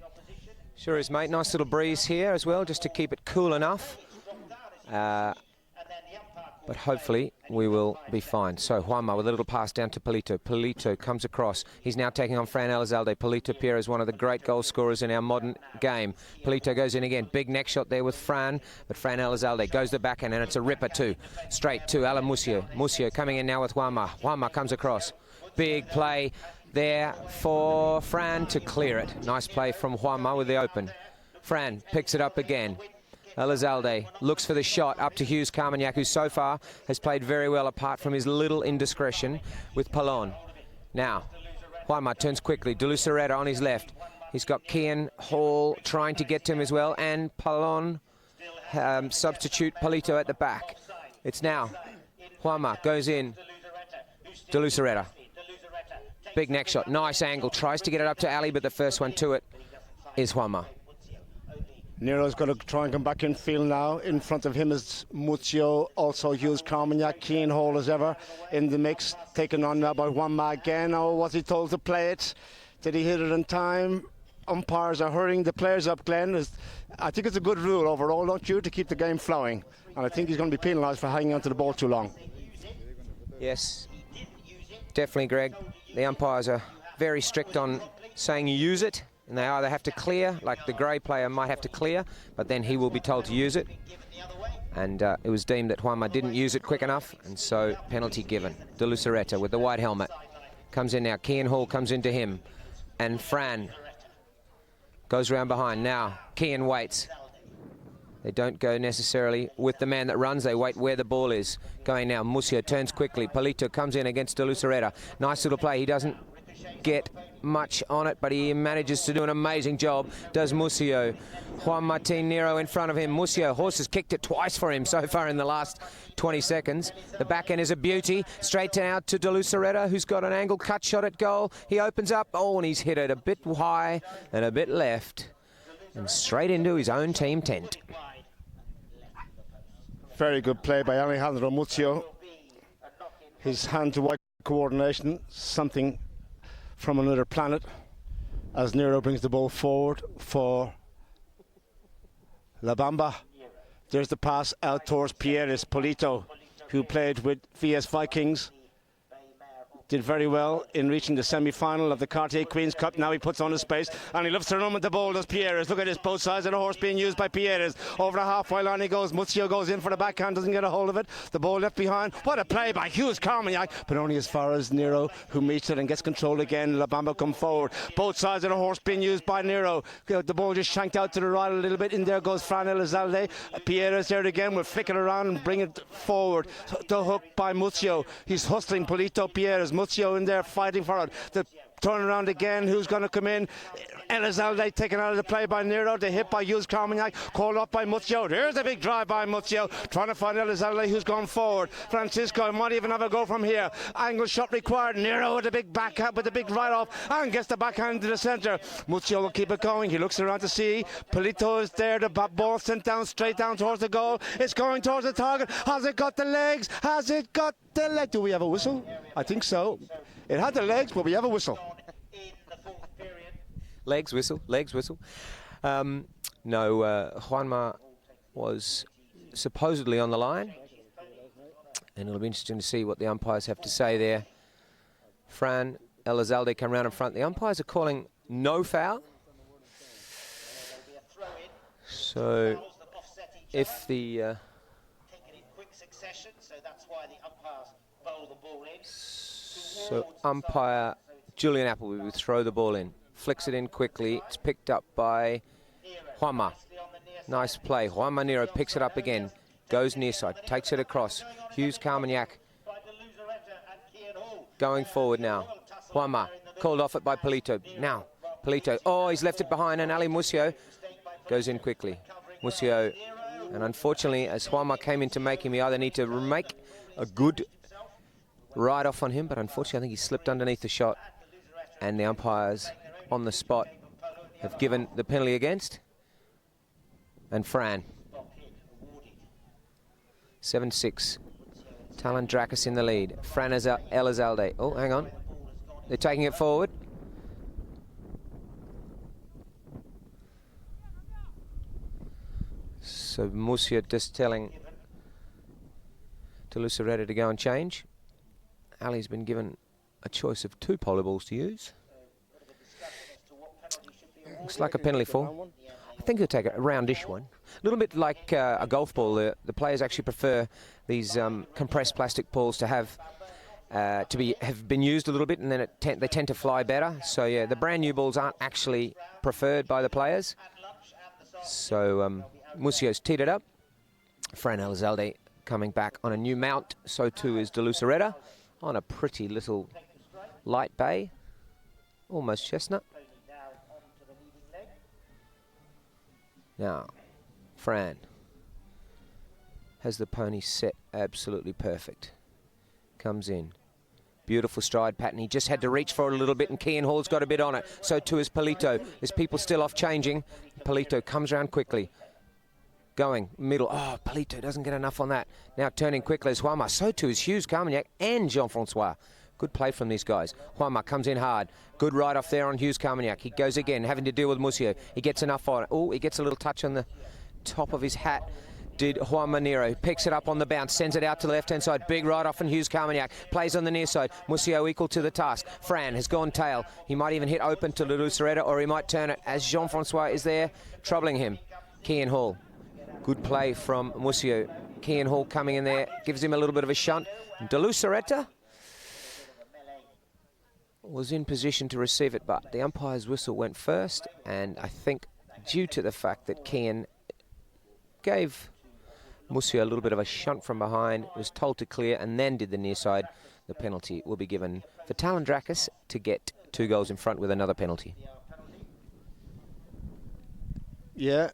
Sure is, mate. Nice little breeze here as well, just to keep it cool enough. But hopefully we will be fine. So Juanma with a little pass down to Polito. Polito comes across. He's now taking on Fran Elizalde. Polito Pierre is one of the great goal scorers in our modern game. Polito goes in again. Big neck shot there with Fran. But Fran Elizalde goes the backhand, and it's a ripper too. Straight to Alan Musio. Musio coming in now with Juanma. Juanma comes across. Big play there for Fran to clear it. Nice play from Juanma with the open. Fran picks it up again. Elizalde looks for the shot up to Hughes Carmagnac, who so far has played very well apart from his little indiscretion with Pelon. Now, Juanma turns quickly. De Luzareta on his left. He's got Kian Hall trying to get to him as well, and Pelon substitute Polito at the back. It's now. Juanma goes in. De Luzareta. Big neck shot. Nice angle. Tries to get it up to Ali, but the first one to it is Juanma. Nero's going to try and come back in field now. In front of him is Muzio, also Hughes Carmagnac, keen hole as ever in the mix. Taken on now by Juanma again. Oh, was he told to play it? Did he hit it in time? Umpires are hurrying the players up, Glenn. I think it's a good rule overall, don't you, to keep the game flowing. And I think he's going to be penalised for hanging onto the ball too long. Yes, definitely, Greg. The umpires are very strict on saying you use it, and they either have to clear, like the grey player might have to clear, but then he will be told to use it. And it was deemed that Juanma didn't use it quick enough, and so penalty given. De Lucereta with the white helmet comes in now. Kean Hall comes into him, and Fran goes round behind. Now Kean waits. They don't go necessarily with the man that runs, they wait where the ball is. Going now, Muzio turns quickly. Palito comes in against De Lucereta. Nice little play. He doesn't get much on it, but he manages to do an amazing job, does Muzio. Juan Martin Nero in front of him. Muzio, horse has kicked it twice for him so far in the last 20 seconds. The back end is a beauty. Straight out to De Lucereta, who's got an angle cut shot at goal. He opens up, oh, and he's hit it a bit high and a bit left, and straight into his own team tent. Very good play by Alejandro Muzio. His hand-to-white coordination, something from another planet, as Nero brings the ball forward for La Bamba. There's the pass out towards Pierres Polito, who played with VS Vikings. Did very well in reaching the semi-final of the Cartier Queen's Cup. Now he puts on his space and he loves to run with the ball, does Pierres. Look at this, both sides of the horse being used by Pierres. Over the halfway line he goes. Muzio goes in for the backhand, doesn't get a hold of it. The ball left behind. What a play by Hughes Carmagnac, but only as far as Nero, who meets it and gets control again. La Bamba come forward. Both sides of the horse being used by Nero. The ball just shanked out to the right a little bit. In there goes Fran Elizalde. Pierres there again. We'll flick it around and bring it forward. The hook by Muzio. He's hustling Polito Pierres. Muzio in there fighting for it. The turn around again. Who's going to come in? Elizalde taken out of the play by Nero. The hit by Hughes Carmagnac. Called up by Muzio. There's a big drive by Muzio. Trying to find Elizalde, who's gone forward. Francisco might even have a go from here. Angle shot required. Nero with a big backhand, with a big right off, and gets the backhand to the centre. Muzio will keep it going. He looks around to see. Polito is there. The ball sent down, straight down towards the goal. It's going towards the target. Has it got the legs? Has it got the legs? Do we have a whistle? I think so. It had the legs, but we have a whistle. Legs whistle, legs whistle. No, Juanma was supposedly on the line, and it'll be interesting to see what the umpires have to say there. Fran Elizalde come round in front. The umpires are calling no foul. So if the umpire Julian Appleby would throw the ball in. Flicks it in quickly. It's picked up by Juanma. Nice play. Juanma Nero picks it up again. Goes near side. Takes it across. Hughes Carmagnac going forward now. Juanma called off it by Polito. Now Polito. Oh, he's left it behind, and Ali Muzio goes in quickly. Muzio, and unfortunately, as Juanma came in to make him, he either need to make a good ride off on him, but unfortunately, I think he slipped underneath the shot, and the umpires on the spot have given the penalty against. And Fran. 7-6. Talon Dracus in the lead. Fran Elizalde. Oh, hang on. They're taking it forward. So Muzio just telling De Lucereta to go and change. Ali's been given a choice of 2 polo balls to use. Looks like a penalty for. I think he'll take a roundish one. A little bit like a golf ball. The players actually prefer these compressed plastic balls to have been used a little bit, and then they tend to fly better. So yeah, the brand new balls aren't actually preferred by the players. So Muzio's teed it up. Fran Elizalde coming back on a new mount. So too is De Lucereta on a pretty little light bay, almost chestnut. Now, Fran has the pony set absolutely perfect. Comes in. Beautiful stride pattern. He just had to reach for it a little bit, and Kean Hall's got a bit on it. So too is Polito. There's people still off changing. Polito comes around quickly. Going middle. Oh, Polito doesn't get enough on that. Now turning quickly is Juanma. So too is Hughes Carmagnac and Jean-Francois. Good play from these guys. Juanma comes in hard. Good ride off there on Hughes Carmagnac. He goes again, having to deal with Musio. He gets enough on it. Oh, he gets a little touch on the top of his hat. Did Juan Manero. Picks it up on the bounce, sends it out to the left-hand side. Big ride off on Hughes Carmagnac. Plays on the near side. Musio equal to the task. Fran has gone tail. He might even hit open to Luceretta, or he might turn it as Jean-Francois is there, troubling him. Kean Hall. Good play from Musio. Kean Hall coming in there, gives him a little bit of a shunt. De Luceretta was in position to receive it, but the umpire's whistle went first, and I think due to the fact that Kean gave Musio a little bit of a shunt from behind, was told to clear, and then did the near side, the penalty will be given for Talandrakis to get 2 goals in front with another penalty. Yeah,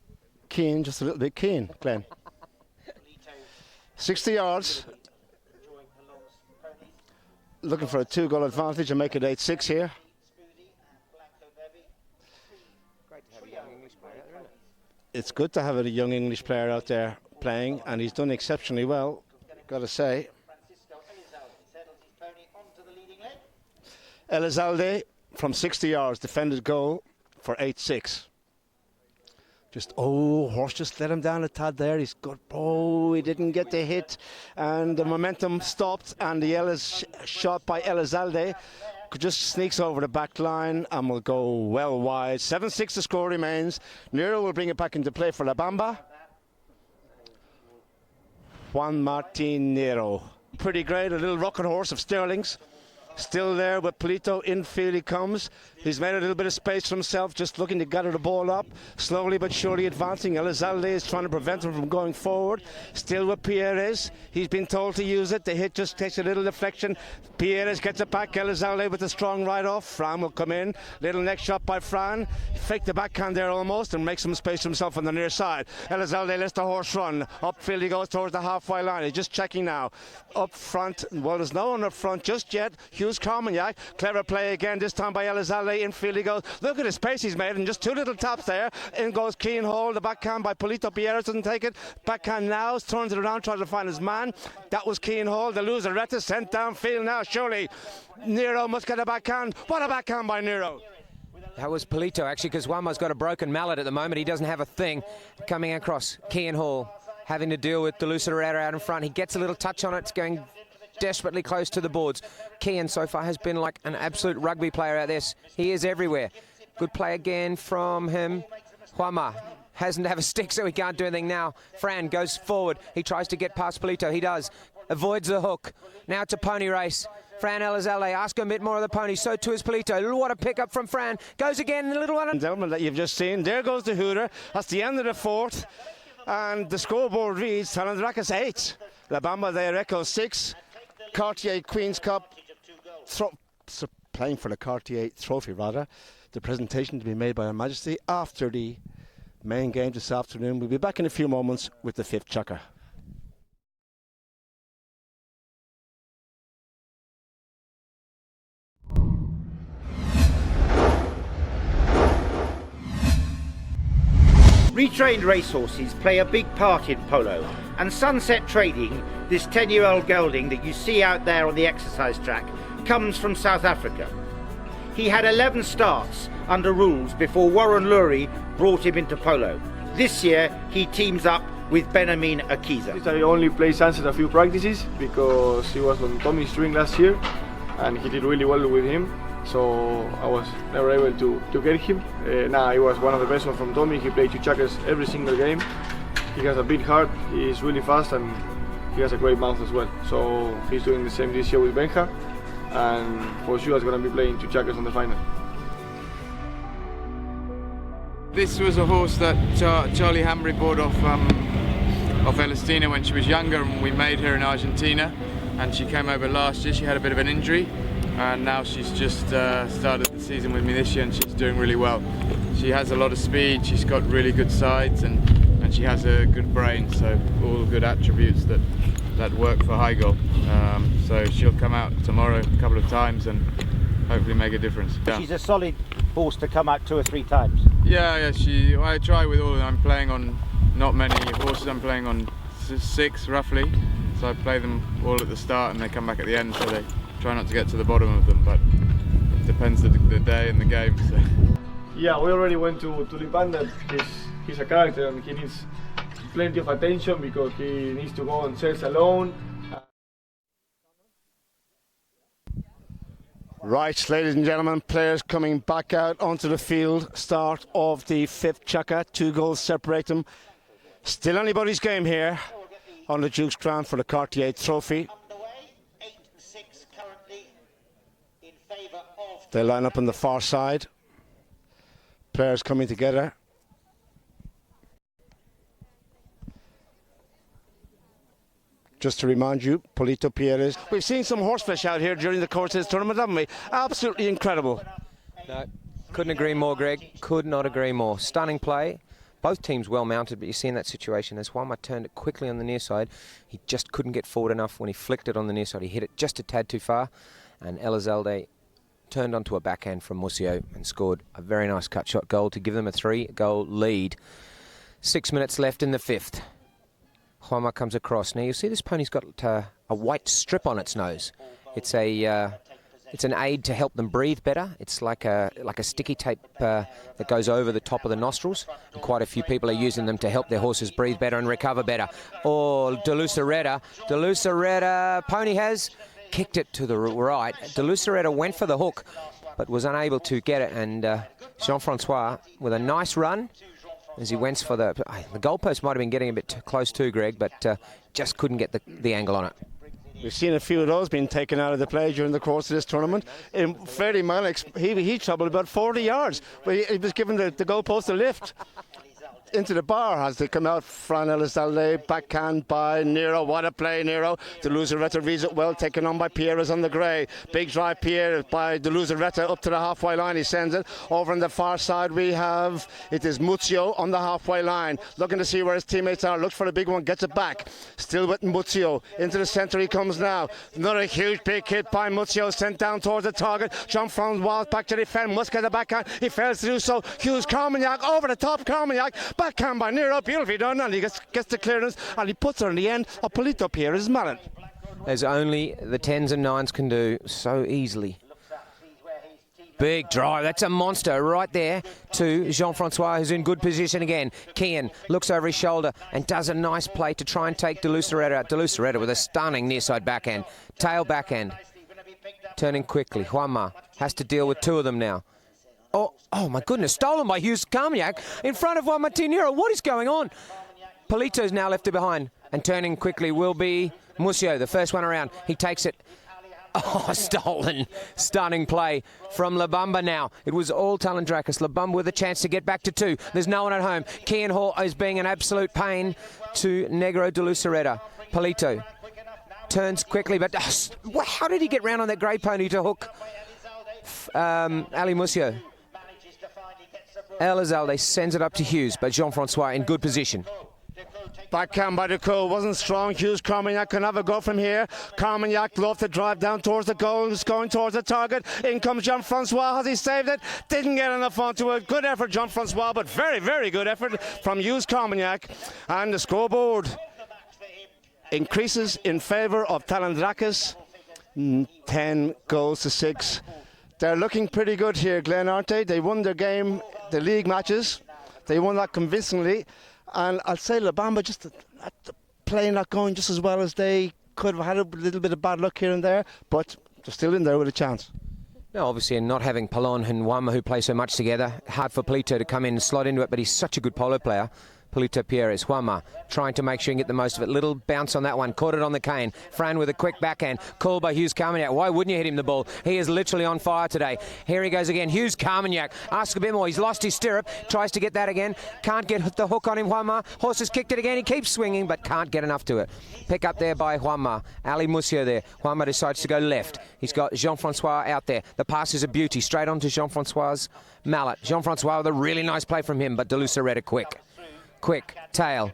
Kean, just a little bit keen, Glenn. 60 yards. Looking for a 2-goal advantage and make it 8-6 here. It's good to have a young English player out there playing, and he's done exceptionally well, got to say. Elizalde from 60 yards defended goal for 8-6. Horse just let him down a tad there. He's good. Oh, he didn't get the hit, and the momentum stopped, and the shot by Elizalde just sneaks over the back line and will go well wide. 7-6 the score remains. Nero will bring it back into play for La Bamba. Juan Martin Nero. Pretty great, a little rocket horse of Sterling's. Still there with Polito, infield he comes. He's made a little bit of space for himself, just looking to gather the ball up. Slowly but surely advancing. Elizalde is trying to prevent him from going forward. Still with Pierres. He's been told to use it. The hit just takes a little deflection. Pierres gets it back. Elizalde with a strong right off. Fran will come in. Little next shot by Fran. Faked the backhand there almost and makes some space for himself on the near side. Elizalde lets the horse run. Upfield he goes towards the halfway line. He's just checking now. Up front. Well, there's no one up front just yet. Hughes Carmagnac. Clever play again, this time by Elizalde. Infield he goes. Look at the space he's made, and just 2 little taps there. In goes Kean Hall. The backhand by Polito. Pierres doesn't take it. Backhand now, turns it around, tries to find his man. That was Kean Hall. The loser Retta sent downfield now. Surely Nero must get a backhand. What a backhand by Nero. That was Polito actually, because Juanma's got a broken mallet at the moment. He doesn't have a thing. Coming across, Kean Hall having to deal with De Luceretta out in front. He gets a little touch on it. It's going desperately close to the boards. Kean so far has been like an absolute rugby player out there. He is everywhere. Good play again from him. Juanma hasn't have a stick, so he can't do anything now. Fran goes forward. He tries to get past Polito. He does. Avoids the hook. Now it's a pony race. Fran Elizalde, ask him a bit more of the pony. So too is Polito. What a pickup from Fran. Goes again, the little one. Gentlemen that you've just seen. There goes the hooter. That's the end of the 4th. And the scoreboard reads Talandrakis 8. La Bamba there echoes 6. Cartier Queen's Cup, playing for the Cartier Trophy rather. The presentation to be made by Her Majesty after the main game this afternoon. We'll be back in a few moments with the 5th chukker. Retrained racehorses play a big part in polo, and Sunset Trading, this 10-year-old gelding that you see out there on the exercise track, comes from South Africa. He had 11 starts under rules before Warren Lurie brought him into polo. This year he teams up with Benjamin Akiza. I only played Sunset a few practices because he was on Tommy's string last year and he did really well with him. So I was never able to get him. Now he was one of the best ones from Tommy. He played 2 chukkers every single game. He has a big heart, he's really fast, and he has a great mouth as well. So he's doing the same this year with Benja, and for sure he's going to be playing 2 chukkers on the final. This was a horse that Charlie Hambry bought off Elestina when she was younger, and we made her in Argentina, and she came over last year. She had a bit of an injury, and now she's just started the season with me this year, and she's doing really well. She has a lot of speed, she's got really good sides, and she has a good brain, so all good attributes that that work for high goal. So she'll come out tomorrow a couple of times and hopefully make a difference. Yeah. She's a solid horse to come out 2 or 3 times. Yeah. I try with all. I'm playing on not many horses. I'm playing on 6 roughly. So I play them all at the start and they come back at the end. So they try not to get to the bottom of them, but it depends the day and the game. So. Yeah, we already went to Tulipan that he's a character and he needs plenty of attention because he needs to go on sales alone. Right, ladies and gentlemen, players coming back out onto the field. Start of the 5th chukka, 2 goals separate them. Still anybody's game here on the Duke's ground for the Cartier trophy. They line up on the far side. Players coming together. Just to remind you, Polito Pierres. We've seen some horseflesh out here during the course of this tournament, haven't we? Absolutely incredible. No, couldn't agree more, Greg. Could not agree more. Stunning play. Both teams well mounted, but you see in that situation, as Juanma turned it quickly on the near side, he just couldn't get forward enough. When he flicked it on the near side, he hit it just a tad too far, and Elizalde turned onto a backhand from Musio and scored a very nice cut shot goal to give them a 3-goal lead. 6 minutes left in the 5th. Juanma comes across. Now you see this pony's got a white strip on its nose. It's an aid to help them breathe better. It's like a sticky tape that goes over the top of the nostrils. And quite a few people are using them to help their horses breathe better and recover better. Oh, Deluceretta. Pony has kicked it to the right. Deluceretta went for the hook, but was unable to get it. And Jean-Francois with a nice run as he went for the goalpost. Might have been getting a bit close too, Greg, but just couldn't get the angle on it. We've seen a few of those being taken out of the play during the course of this tournament. In Freddie Malik, he troubled about 40 yards, but he was given the goalpost a lift into the bar as they come out. Fran Elizalde, backhand by Nero. What a play, Nero. Deluceretta reads it well, taken on by Pierres on the grey. Big drive Pierre by Deluceretta up to the halfway line. He sends it over on the far side. It is Muzio on the halfway line, looking to see where his teammates are. Looks for the big one, gets it back. Still with Muzio. Into the centre he comes now. Another huge big hit by Muzio, sent down towards the target. Jean-Francois back to defend. Must get the backhand. He fails to do so. Hughes Carmagnac over the top. Carmagnac backhand by Nero, beautifully done, and he gets the clearance and he puts it on the end of Polito Pierres' mallet. As only the 10s and 9s can do so easily. Big drive, that's a monster right there to Jean-Francois, who's in good position again. Kian looks over his shoulder and does a nice play to try and take Deluceretta out. Deluceretta with a stunning near side backhand, tail backhand. Turning quickly, Juanma has to deal with 2 of them now. Oh my goodness, stolen by Hughes Carmagnac in front of Juan Martin Nero. What is going on? Polito's now left it behind, and turning quickly will be Musio, the first one around. He takes it. Oh, stolen. Stunning play from La Bamba now. It was all Talandrakis. La Bamba with a chance to get back to 2. There's no one at home. Kian Hall is being an absolute pain to Negro Deluceretta. Polito turns quickly, but how did he get round on that grey pony to hook Ali Musio? Elizalde sends it up to Hughes, but Jean-Francois in good position. Backhand by Decaux wasn't strong. Hughes Carmagnac can have a go from here. Carmagnac loved to drive down towards the goal. He's going towards the target. In comes Jean-Francois. Has he saved it? Didn't get enough onto it. Good effort, Jean-Francois, but very, very good effort from Hughes Carmagnac. And the scoreboard increases in favour of Talandrakis. 10 goals to 6. They're looking pretty good here, Glenn, aren't they? They won their game, the league matches. They won that convincingly. And I'll say La Bamba just playing not going just as well as they could have had. A little bit of bad luck here and there, but they're still in there with a chance. No, obviously, and not having Palon and Juanma, who play so much together, hard for Polito to come in and slot into it, but he's such a good polo player. Polito Pierres, Juanma trying to make sure and get the most of it. Little bounce on that one, caught it on the cane. Fran with a quick backhand, called by Hughes Carmagnac. Why wouldn't you hit him the ball? He is literally on fire today. Here he goes again. Hughes Carmagnac asks a bit more. He's lost his stirrup, tries to get that again. Can't get the hook on him, Juanma. Horse has kicked it again. He keeps swinging, but can't get enough to it. Pick up there by Juanma. Ali Musio there. Juanma decides to go left. He's got Jean-Francois out there. The pass is a beauty. Straight onto Jean-Francois' mallet. Jean-Francois with a really nice play from him, but Deluceretta quick. Quick tail.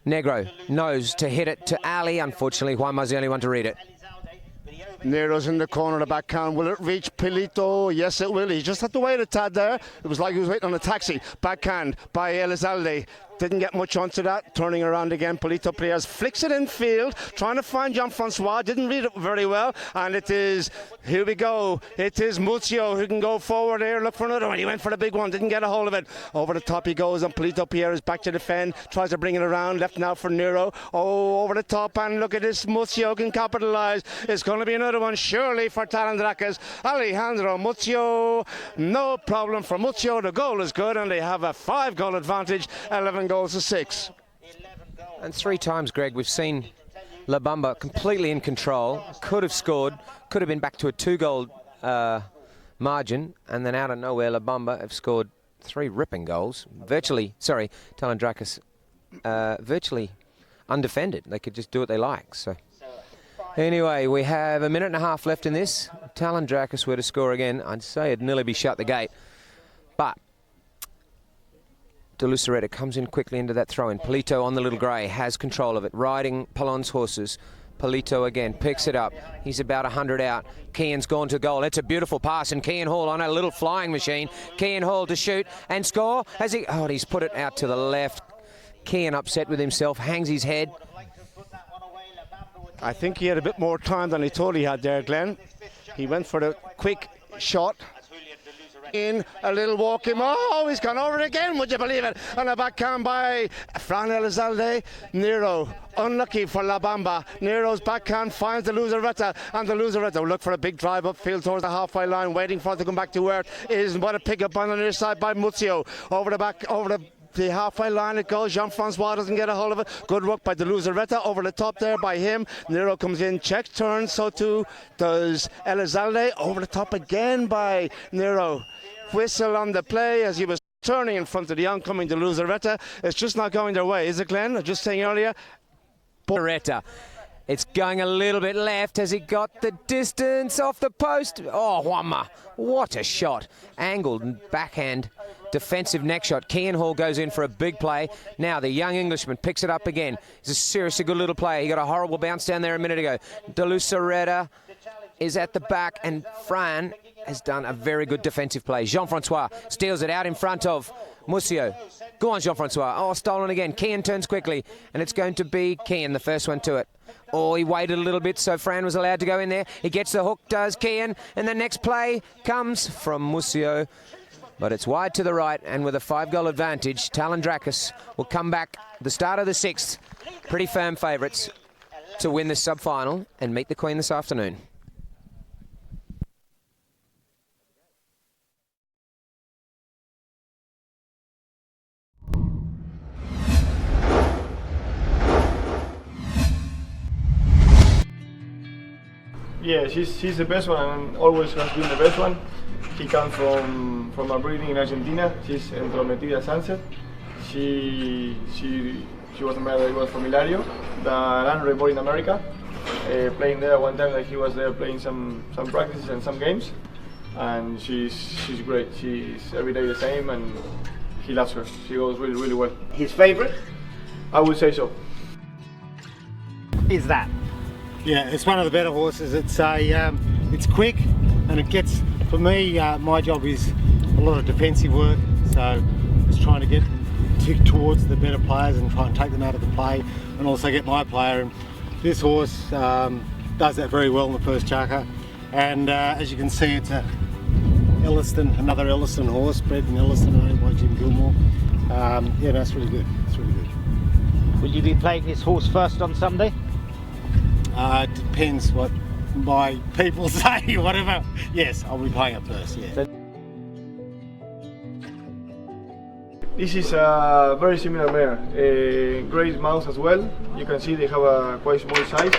Negro knows to hit it to Ali. Unfortunately, Juanma's the only one to read it. Nero's in the corner, the backhand. Will it reach Pilito? Yes, it will. He just had to wait a tad there. It was like he was waiting on a taxi. Backhand by Elizalde. Didn't get much onto that. Turning around again. Polito Players flicks it in field. Trying to find Jean-Francois. Didn't read it very well. And it is, here we go. It is Muzio who can go forward here. Look for another one. He went for the big one. Didn't get a hold of it. Over the top he goes. And Polito Pierre is back to defend. Tries to bring it around. Left now for Nero. Oh, over the top. And look at this. Muzio can capitalise. It's going to be another one surely for Talandrakas. Alejandro Muzio. No problem for Muzio. The goal is good. And they have a 5-goal advantage. 11 goals to 6. And 3 times, Greg, we've seen La Bamba completely in control. Could have scored. Could have been back to a 2-goal margin. And then out of nowhere, La Bamba have scored 3 ripping goals. Talandrakas virtually undefended. They could just do what they like. So anyway, we have a minute and a half left in this. Talandrakas were to score again, I'd say it'd nearly be shut the gate. But De Lucereta comes in quickly into that throw-in. Polito on the little grey, has control of it, riding Palon's horses. Polito again picks it up. He's about 100 out. Kean's gone to goal. It's a beautiful pass, and Kean Hall on a little flying machine. Kean Hall to shoot and score. He's put it out to the left. Kean upset with himself, hangs his head. I think he had a bit more time than he thought he had there, Glenn. He went for the quick shot. In a little walk him. Oh, he's gone over it again, would you believe it? And a backhand by Fran Elizalde. Nero, unlucky for La Bamba. Nero's backhand finds the Lucereta, and the Lucereta will look for a big drive upfield towards the halfway line, waiting for it to come back to earth. Is what a pick up on the near side by Muzio. Over the halfway line it goes. Jean-Francois doesn't get a hold of it. Good work by the Lucereta. Over the top there by him. Nero comes in, checks, turns, so too does Elizalde. Over the top again by Nero. Whistle on the play as he was turning in front of the oncoming de Lucereta. It's just not going their way, is it, Glenn? I was just saying earlier. Lucereta. It's going a little bit left. Has he got the distance off the post? Oh, Juanma, what a shot. Angled and backhand defensive neck shot. Kean Hall goes in for a big play. Now the young Englishman picks it up again. He's a seriously good little player. He got a horrible bounce down there a minute ago. De Lucereta is at the back, and Fran has done a very good defensive play. Jean-Francois steals it out in front of Muzio. Go on, Jean-Francois. Oh, stolen again. Kean turns quickly, and it's going to be Kean, the first one to it. Oh, he waited a little bit, so Fran was allowed to go in there. He gets the hook, does Kean, and the next play comes from Muzio. But it's wide to the right, and with a 5-goal advantage, Talandrakas will come back at the start of the 6th. Pretty firm favourites to win this sub-final and meet the Queen this afternoon. Yeah, she's the best one and always has been the best one. She comes from a breeding in Argentina. She's Entrometida Sunset. She was a male that was from Hilario, the land born in America. Playing there one time that he was there playing some practices and some games. And she's great. She's every day the same, and he loves her. She goes really, really well. His favourite? I would say so. Is that? Yeah, it's one of the better horses. It's quick, and it gets, for me, my job is a lot of defensive work, so it's trying to get towards the better players and try and take them out of the play, and also get my player. And this horse does that very well in the first chukka, and as you can see, it's another Elliston horse, bred in Elliston, owned by Jim Gilmore. Yeah, that's really good. It's really good. Will you be playing this horse first on Sunday? It depends what my people say, whatever. Yes, I'll be playing it first, yeah. This is a very similar mare. Great mouth as well. You can see they have a quite small size,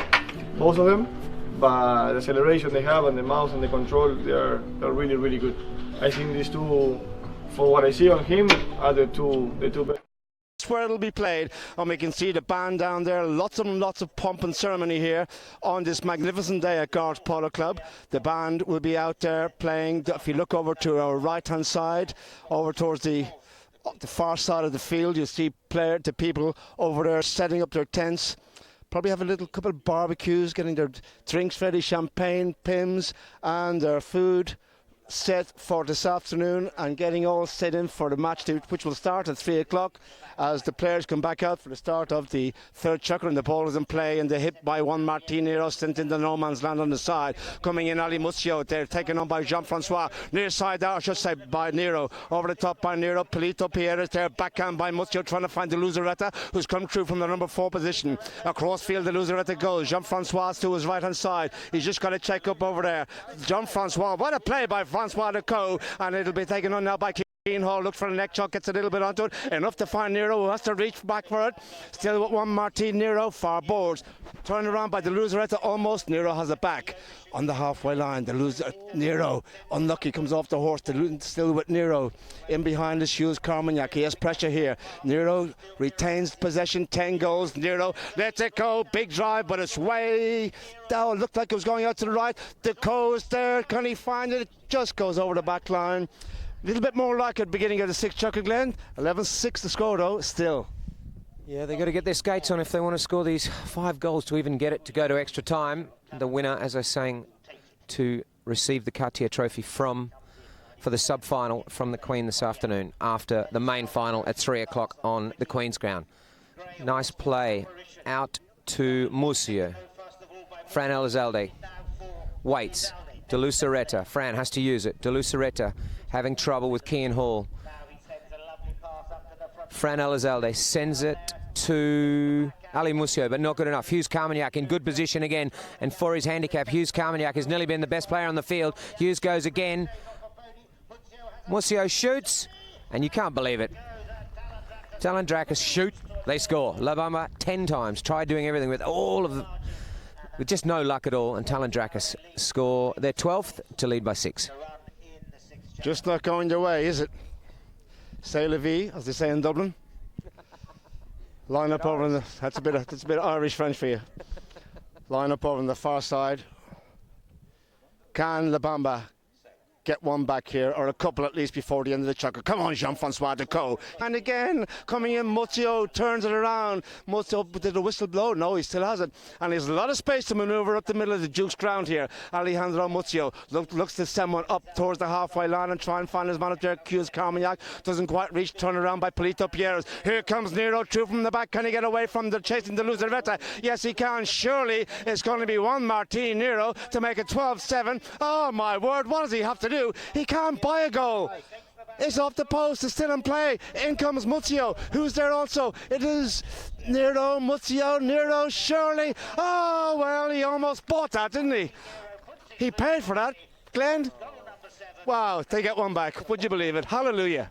both of them. But the acceleration they have and the mouth and the control, they're really, really good. I think these two, for what I see on him, are the two best. Where it'll be played, and we can see the band down there. Lots of pomp and ceremony here on this magnificent day at Garth Polo Club. The band will be out there playing. If you look over to our right hand side, over towards the up the far side of the field. You see the people over there setting up their tents. Probably have a little couple of barbecues, getting their drinks ready, champagne, pims, and their food set for this afternoon, and getting all set in for the match, which will start at 3 o'clock as the players come back out for the start of the third chukker, and the ball is in play, and the hit by one Martin Nero sent into no man's land on the side. Coming in Ali Muccio, they're taken on by Jean-Francois, near side there I should say by Nero, over the top by Nero. Polito Pierres there, backhand by Muccio, trying to find the Luzaretta, who's come through from the number 4 position. Across field the Luzaretta goes, Jean-Francois to his right hand side, he's just got to check up over there. Jean-Francois, what a play by Francois Lecoq, and it'll be taken on now by Hall. Looks for the neck chuck, gets a little bit onto it, enough to find Nero, who has to reach back for it. Still with one Martin Nero, far boards, turned around by the Luzaretta almost. Nero has it back on the halfway line. The loser Nero, unlucky, comes off the horse. Still with Nero in behind the shoes. Carmagnac, he has pressure here. Nero retains possession, 10 goals. Nero lets it go, big drive, but it's way down. Looked like it was going out to the right. The is there, can he find it? It just goes over the back line. A little bit more like at the beginning of the 6th chukker, Glenn. 11-6 the score though, still. Yeah, they've got to get their skates on if they want to score these 5 goals to even get it to go to extra time. The winner, as I was saying, to receive the Cartier trophy for the sub-final from the Queen this afternoon after the main final at 3 o'clock on the Queen's ground. Nice play out to Murcia. Fran Elizalde waits. De Luceretta, Fran has to use it. De Luceretta having trouble with Kean Hall. Fran Elizalde sends it to Ali Muccio, but not good enough. Hughes Carmagnac in good position again, and for his handicap, Hughes Carmagnac has nearly been the best player on the field. Hughes goes again. Muccio shoots, and you can't believe it. Talandrakis shoot, they score. La Bamba 10 times, tried doing everything with just no luck at all, and Talandrakis score their 12th to lead by 6. Just not going their way, is it? C'est la vie, as they say in Dublin. Line up over on the, that's a bit of Irish French for you. Line up over on the far side. Can La Bamba get one back here, or a couple at least before the end of the chukker? Come on, Jean-Francois Decaux. And again, coming in, Muccio turns it around. Muccio, did the whistle blow? No, he still has it. And there's a lot of space to manoeuvre up the middle of the Duke's ground here. Alejandro Muccio looks to send one up towards the halfway line and try and find his man up there. Hughes Carmagnac doesn't quite reach. Turn around by Polito Pierres. Here comes Nero through from the back. Can he get away from the chasing the Luzaretta? Yes, he can. Surely it's going to be one Martin Nero to make it 12-7. Oh my word, what does he have to do? He can't buy a goal. It's off the post, it's still in play. In comes Muccio, who's there also. It is Nero, Muccio, Nero, surely. Oh, well, he almost bought that, didn't he? He paid for that, Glenn. Wow, they get one back. Would you believe it? Hallelujah.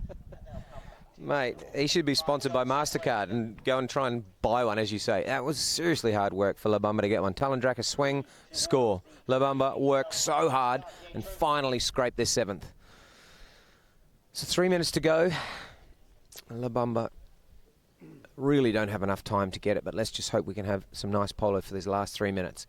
Mate, he should be sponsored by MasterCard and go and try and buy one, as you say. That was seriously hard work for La Bamba to get one. Talandrakis swing, score. La Bamba worked so hard and finally scraped their 7th. So 3 minutes to go. La Bamba really don't have enough time to get it, but let's just hope we can have some nice polo for these last 3 minutes.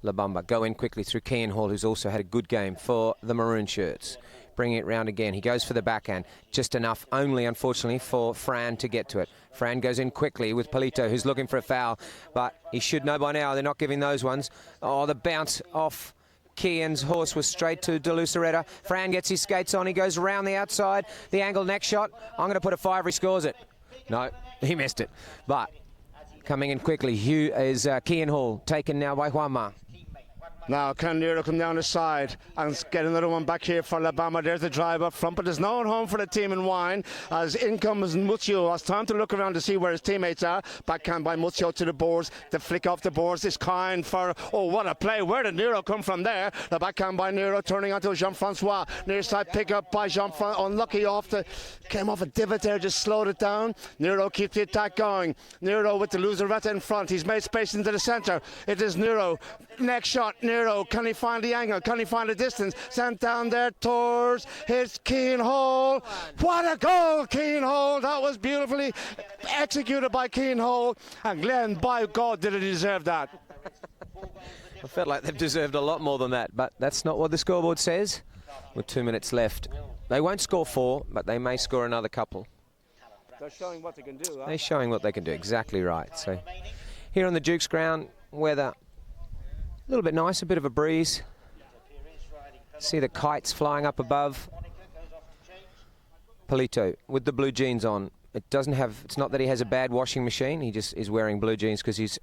La Bamba go in quickly through Kean Hall, who's also had a good game for the maroon shirts. Bringing it round again. He goes for the backhand. Just enough, only unfortunately, for Fran to get to it. Fran goes in quickly with Polito, who's looking for a foul, but he should know by now they're not giving those ones. Oh, the bounce off Kean's horse was straight to De Luceretta. Fran gets his skates on. He goes around the outside. The angle neck shot. I'm going to put a 5. He scores it. No, he missed it. But coming in quickly, Kean Hall, taken now by Juanma. Now can Nero come down the side and get another one back here for La Bamba. There's the drive up front, but there's no one home for the team in wine as in comes Muccio. Has time to look around to see where his teammates are. Backhand by Muccio to the boards. The flick off the boards is kind for, oh, what a play. Where did Nero come from there? The backhand by Nero turning onto Jean-Francois. Near side pick up by Jean-Francois. Unlucky came off a divot there, just slowed it down. Nero keeps the attack going. Nero with the Luzaretta in front. He's made space into the centre. It is Nero. Next shot, Nero. Can he find the angle? Can he find the distance? Sent down there towards his Kean Hall. What a goal, Kean Hall. That was beautifully executed by Kean Hall. And Glenn, by God, did he deserve that. I felt like they've deserved a lot more than that, but that's not what the scoreboard says. With 2 minutes left. They won't score 4, but they may score another couple. They're showing what they can do. They're showing what they can do, exactly right. So here on the Duke's ground, weather a little bit nice, a bit of a breeze. See the kites flying up above. Polito with the blue jeans on. It's not that he has a bad washing machine, he just is wearing blue jeans because he's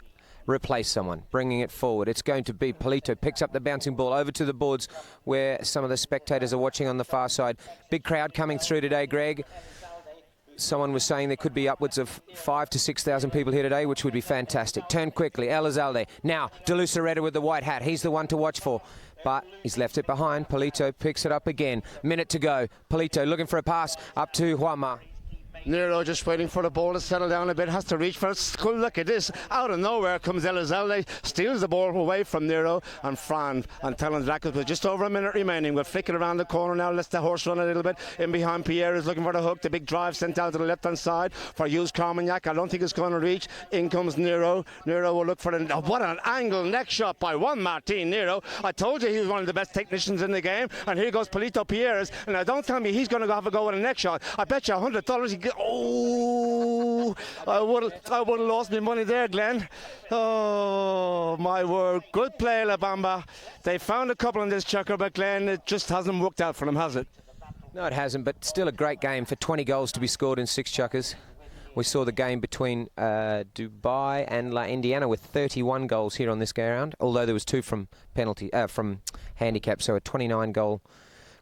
replaced someone, bringing it forward. It's going to be Polito, picks up the bouncing ball over to the boards where some of the spectators are watching on the far side. Big crowd coming through today, Greg. Someone was saying there could be upwards of 5,000 to 6,000 people here today, which would be fantastic. Turn quickly, Elizalde. Now, De Luceretta with the white hat. He's the one to watch for, but he's left it behind. Polito picks it up again. Minute to go. Polito looking for a pass up to Juanma. Nero just waiting for the ball to settle down a bit, has to reach for it. Look at this, out of nowhere comes Elizalde, steals the ball away from Nero, and Fran and Talendrakis with just over a minute remaining. We'll flick it around the corner now, lets the horse run a little bit. In behind Pierre is looking for the hook, the big drive sent out to the left hand side for Hughes Carmagnac. I don't think it's going to reach. In comes Nero. Nero will look for the, what an angle neck shot by Juan Martin Nero. I told you he was one of the best technicians in the game, and here goes Polito Pierres, and now don't tell me he's going to have a go with a neck shot. I bet you $100 he oh, I would have lost my money there, Glenn. Oh, my word. Good play, La Bamba. They found a couple in this chucker, but Glenn, it just hasn't worked out for them, has it? No, it hasn't, but still a great game for 20 goals to be scored in 6 chuckers. We saw the game between Dubai and La Indiana with 31 goals here on this round, although there was 2 from from handicap, so a 29-goal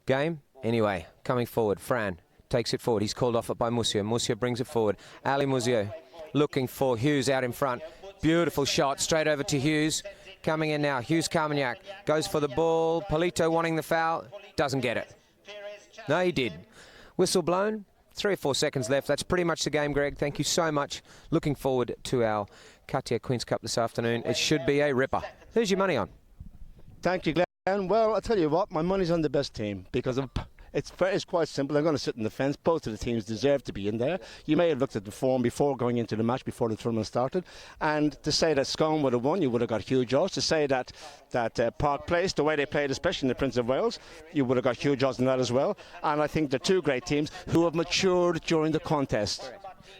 game. Anyway, coming forward, Fran takes it forward. He's called off it by Musio. Musio brings it forward. Ali Musio looking for Hughes out in front. Beautiful shot straight over to Hughes. Coming in now. Hughes Carmagnac goes for the ball. Polito wanting the foul. Doesn't get it. No, he did. Whistle blown. 3 or 4 seconds left. That's pretty much the game, Greg. Thank you so much. Looking forward to our Cartier Queen's Cup this afternoon. It should be a ripper. Who's your money on? Thank you, Glenn. Well, I'll tell you what, my money's on the best team because of... It's quite simple. I'm going to sit in the fence. Both of the teams deserve to be in there. You may have looked at the form before going into the match, before the tournament started. And to say that Scone would have won, you would have got huge odds. To say that Park Place, the way they played, especially in the Prince of Wales, you would have got huge odds in that as well. And I think they're 2 great teams who have matured during the contest.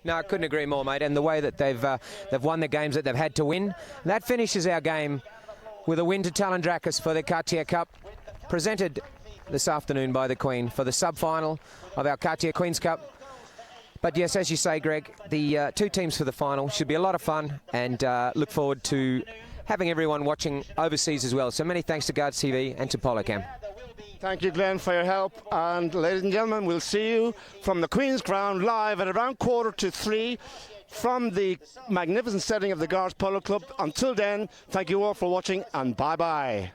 No, I couldn't agree more, mate. And the way that they've won the games that they've had to win, that finishes our game with a win to Talendrakis for the Cartier Cup, presented this afternoon by the Queen for the sub-final of our Cartier Queen's Cup. But yes, as you say, Greg, the 2 teams for the final should be a lot of fun, and look forward to having everyone watching overseas as well. So many thanks to Guards TV and to Polocam. Thank you, Glenn, for your help. And ladies and gentlemen, we'll see you from the Queen's Ground live at around 2:45 from the magnificent setting of the Guards Polo Club. Until then, thank you all for watching, and bye-bye.